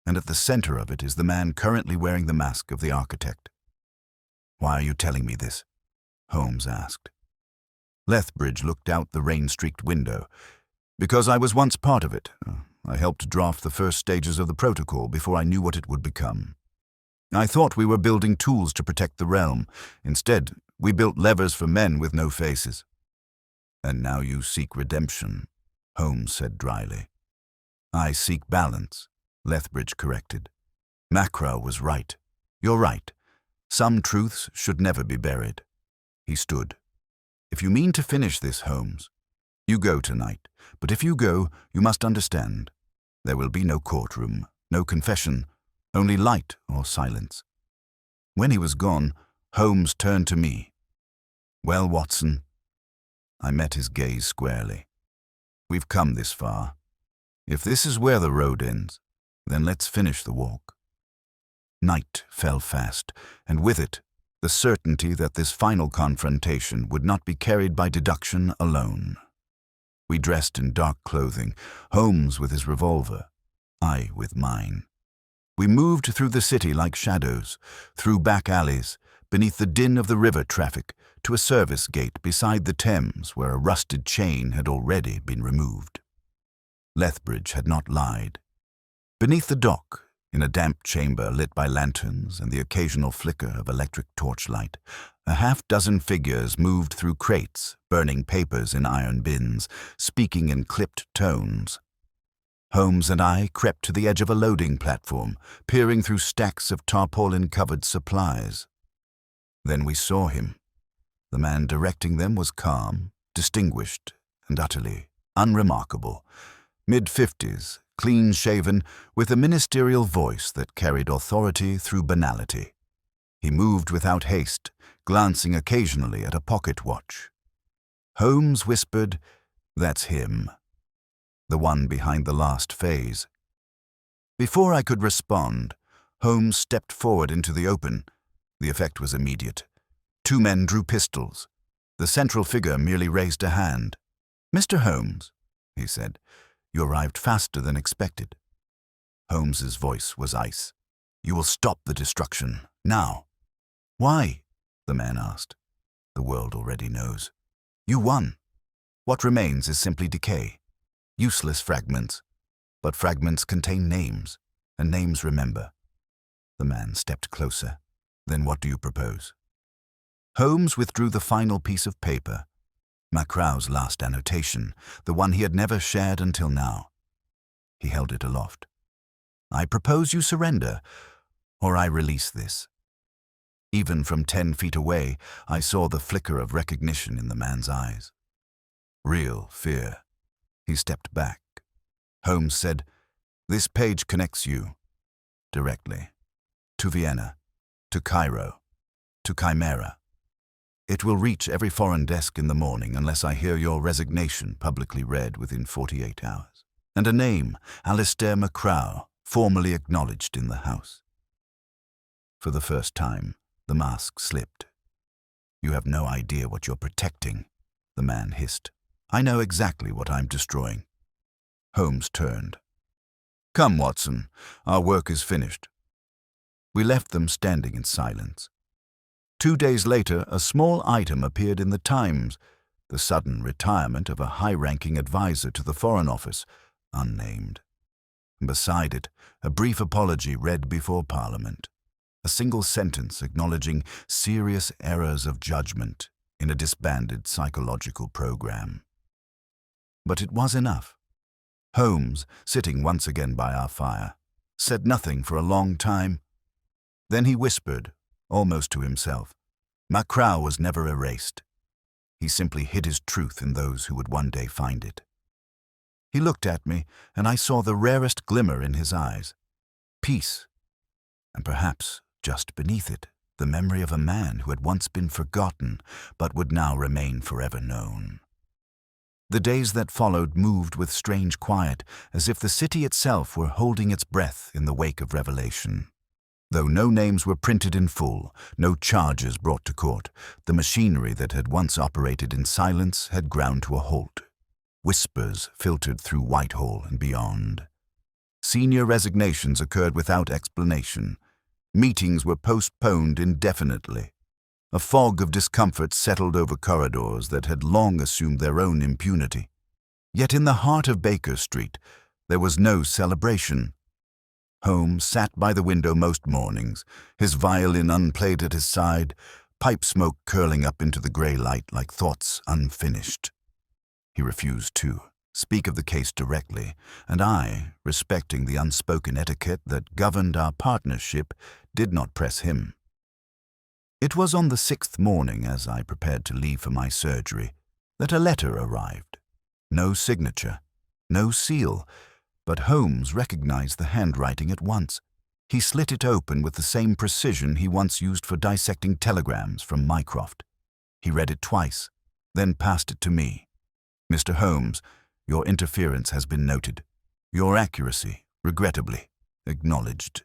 And at the center of it is the man currently wearing the mask of the architect. Why are you telling me this? Holmes asked. Lethbridge looked out the rain-streaked window. Because I was once part of it. I helped draft the first stages of the protocol before I knew what it would become. I thought we were building tools to protect the realm. Instead, we built levers for men with no faces. And now you seek redemption, Holmes said dryly. I seek balance, Lethbridge corrected. Macraw was right. You're right. Some truths should never be buried. He stood. If you mean to finish this, Holmes, you go tonight. But if you go, you must understand. There will be no courtroom, no confession, only light or silence. When he was gone, Holmes turned to me. Well, Watson? I met his gaze squarely. We've come this far. If this is where the road ends, then let's finish the walk. Night fell fast, and with it, the certainty that this final confrontation would not be carried by deduction alone. We dressed in dark clothing, Holmes with his revolver, I with mine. We moved through the city like shadows, through back alleys, beneath the din of the river traffic, to a service gate beside the Thames where a rusted chain had already been removed. Lethbridge had not lied. Beneath the dock, in a damp chamber lit by lanterns and the occasional flicker of electric torchlight, a half-dozen figures moved through crates, burning papers in iron bins, speaking in clipped tones. Holmes and I crept to the edge of a loading platform, peering through stacks of tarpaulin-covered supplies. Then we saw him. The man directing them was calm, distinguished, and utterly unremarkable. Mid-50s, clean-shaven, with a ministerial voice that carried authority through banality. He moved without haste, glancing occasionally at a pocket watch. Holmes whispered, "That's him. The one behind the last phase." Before I could respond, Holmes stepped forward into the open. The effect was immediate. Two men drew pistols. The central figure merely raised a hand. "Mr. Holmes," he said, "you arrived faster than expected." Holmes's voice was ice. "You will stop the destruction, now." "Why?" the man asked. "The world already knows. You won. What remains is simply decay. Useless fragments. But fragments contain names, and names remember." The man stepped closer. "Then what do you propose?" Holmes withdrew the final piece of paper. Macraw's last annotation, the one he had never shared until now. He held it aloft. "I propose you surrender, or I release this." Even from 10 feet away, I saw the flicker of recognition in the man's eyes. Real fear. He stepped back. Holmes said, "This page connects you. Directly. To Vienna. To Cairo. To Chimera. It will reach every foreign desk in the morning unless I hear your resignation publicly read within 48 hours. And a name, Alistair Macraw, formally acknowledged in the House." For the first time, the mask slipped. "You have no idea what you're protecting," the man hissed. "I know exactly what I'm destroying." Holmes turned. "Come, Watson, our work is finished." We left them standing in silence. 2 days later, a small item appeared in the Times, the sudden retirement of a high-ranking advisor to the Foreign Office, unnamed. Beside it, a brief apology read before Parliament, a single sentence acknowledging serious errors of judgment in a disbanded psychological program. But it was enough. Holmes, sitting once again by our fire, said nothing for a long time. Then he whispered, almost to himself, "Macraw was never erased. He simply hid his truth in those who would one day find it." He looked at me, and I saw the rarest glimmer in his eyes. Peace, and perhaps, just beneath it, the memory of a man who had once been forgotten but would now remain forever known. The days that followed moved with strange quiet, as if the city itself were holding its breath in the wake of revelation. Though no names were printed in full, no charges brought to court, the machinery that had once operated in silence had ground to a halt. Whispers filtered through Whitehall and beyond. Senior resignations occurred without explanation. Meetings were postponed indefinitely. A fog of discomfort settled over corridors that had long assumed their own impunity. Yet in the heart of Baker Street, there was no celebration. Holmes sat by the window most mornings, his violin unplayed at his side, pipe smoke curling up into the grey light like thoughts unfinished. He refused to speak of the case directly, and I, respecting the unspoken etiquette that governed our partnership, did not press him. It was on the 6th morning, as I prepared to leave for my surgery, that a letter arrived. No signature, no seal, but Holmes recognized the handwriting at once. He slit it open with the same precision he once used for dissecting telegrams from Mycroft. He read it twice, then passed it to me. "Mr. Holmes, your interference has been noted. Your accuracy, regrettably, acknowledged.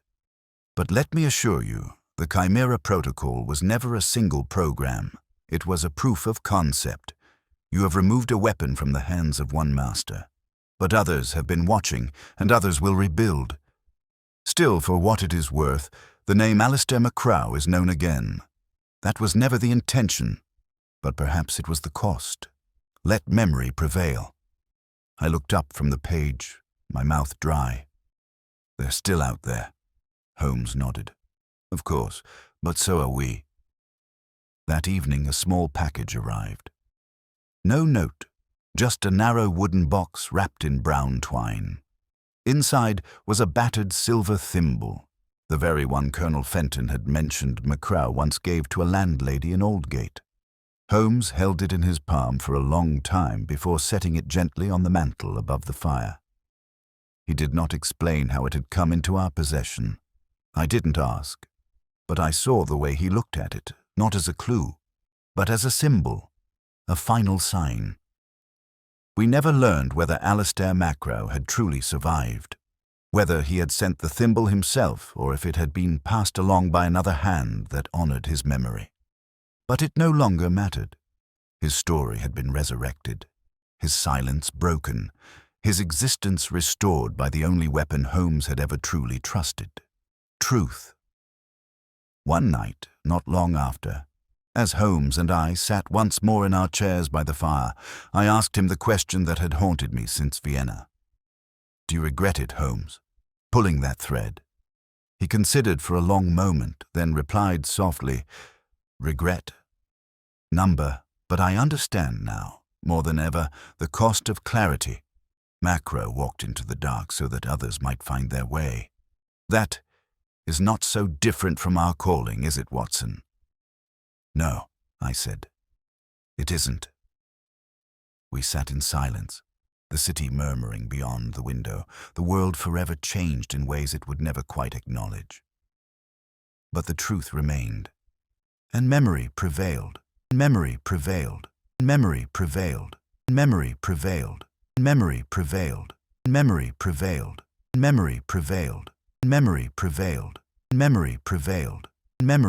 But let me assure you, the Chimera Protocol was never a single program. It was a proof of concept. You have removed a weapon from the hands of one master. But others have been watching, and others will rebuild. Still, for what it is worth, the name Alistair MacCrow is known again. That was never the intention, but perhaps it was the cost. Let memory prevail." I looked up from the page, my mouth dry. "They're still out there." Holmes nodded. "Of course, but so are we." That evening a small package arrived. No note, just a narrow wooden box wrapped in brown twine. Inside was a battered silver thimble, the very one Colonel Fenton had mentioned MacCrow once gave to a landlady in Aldgate. Holmes held it in his palm for a long time before setting it gently on the mantel above the fire. He did not explain how it had come into our possession. I didn't ask, but I saw the way he looked at it, not as a clue, but as a symbol, a final sign. We never learned whether Alistair MacCrow had truly survived, whether he had sent the thimble himself or if it had been passed along by another hand that honored his memory. But it no longer mattered. His story had been resurrected, his silence broken, his existence restored by the only weapon Holmes had ever truly trusted: truth. One night, not long after, as Holmes and I sat once more in our chairs by the fire, I asked him the question that had haunted me since Vienna. "Do you regret it, Holmes, pulling that thread?" He considered for a long moment, then replied softly, "Regret? Number, but I understand now, more than ever, the cost of clarity. Macro walked into the dark so that others might find their way. That is not so different from our calling, is it, Watson?" "No," I said. "It isn't." We sat in silence, the city murmuring beyond the window, the world forever changed in ways it would never quite acknowledge. But the truth remained, and memory prevailed, memory prevailed, memory prevailed, memory prevailed, memory prevailed, memory prevailed, memory prevailed, memory prevailed, memory prevailed, memory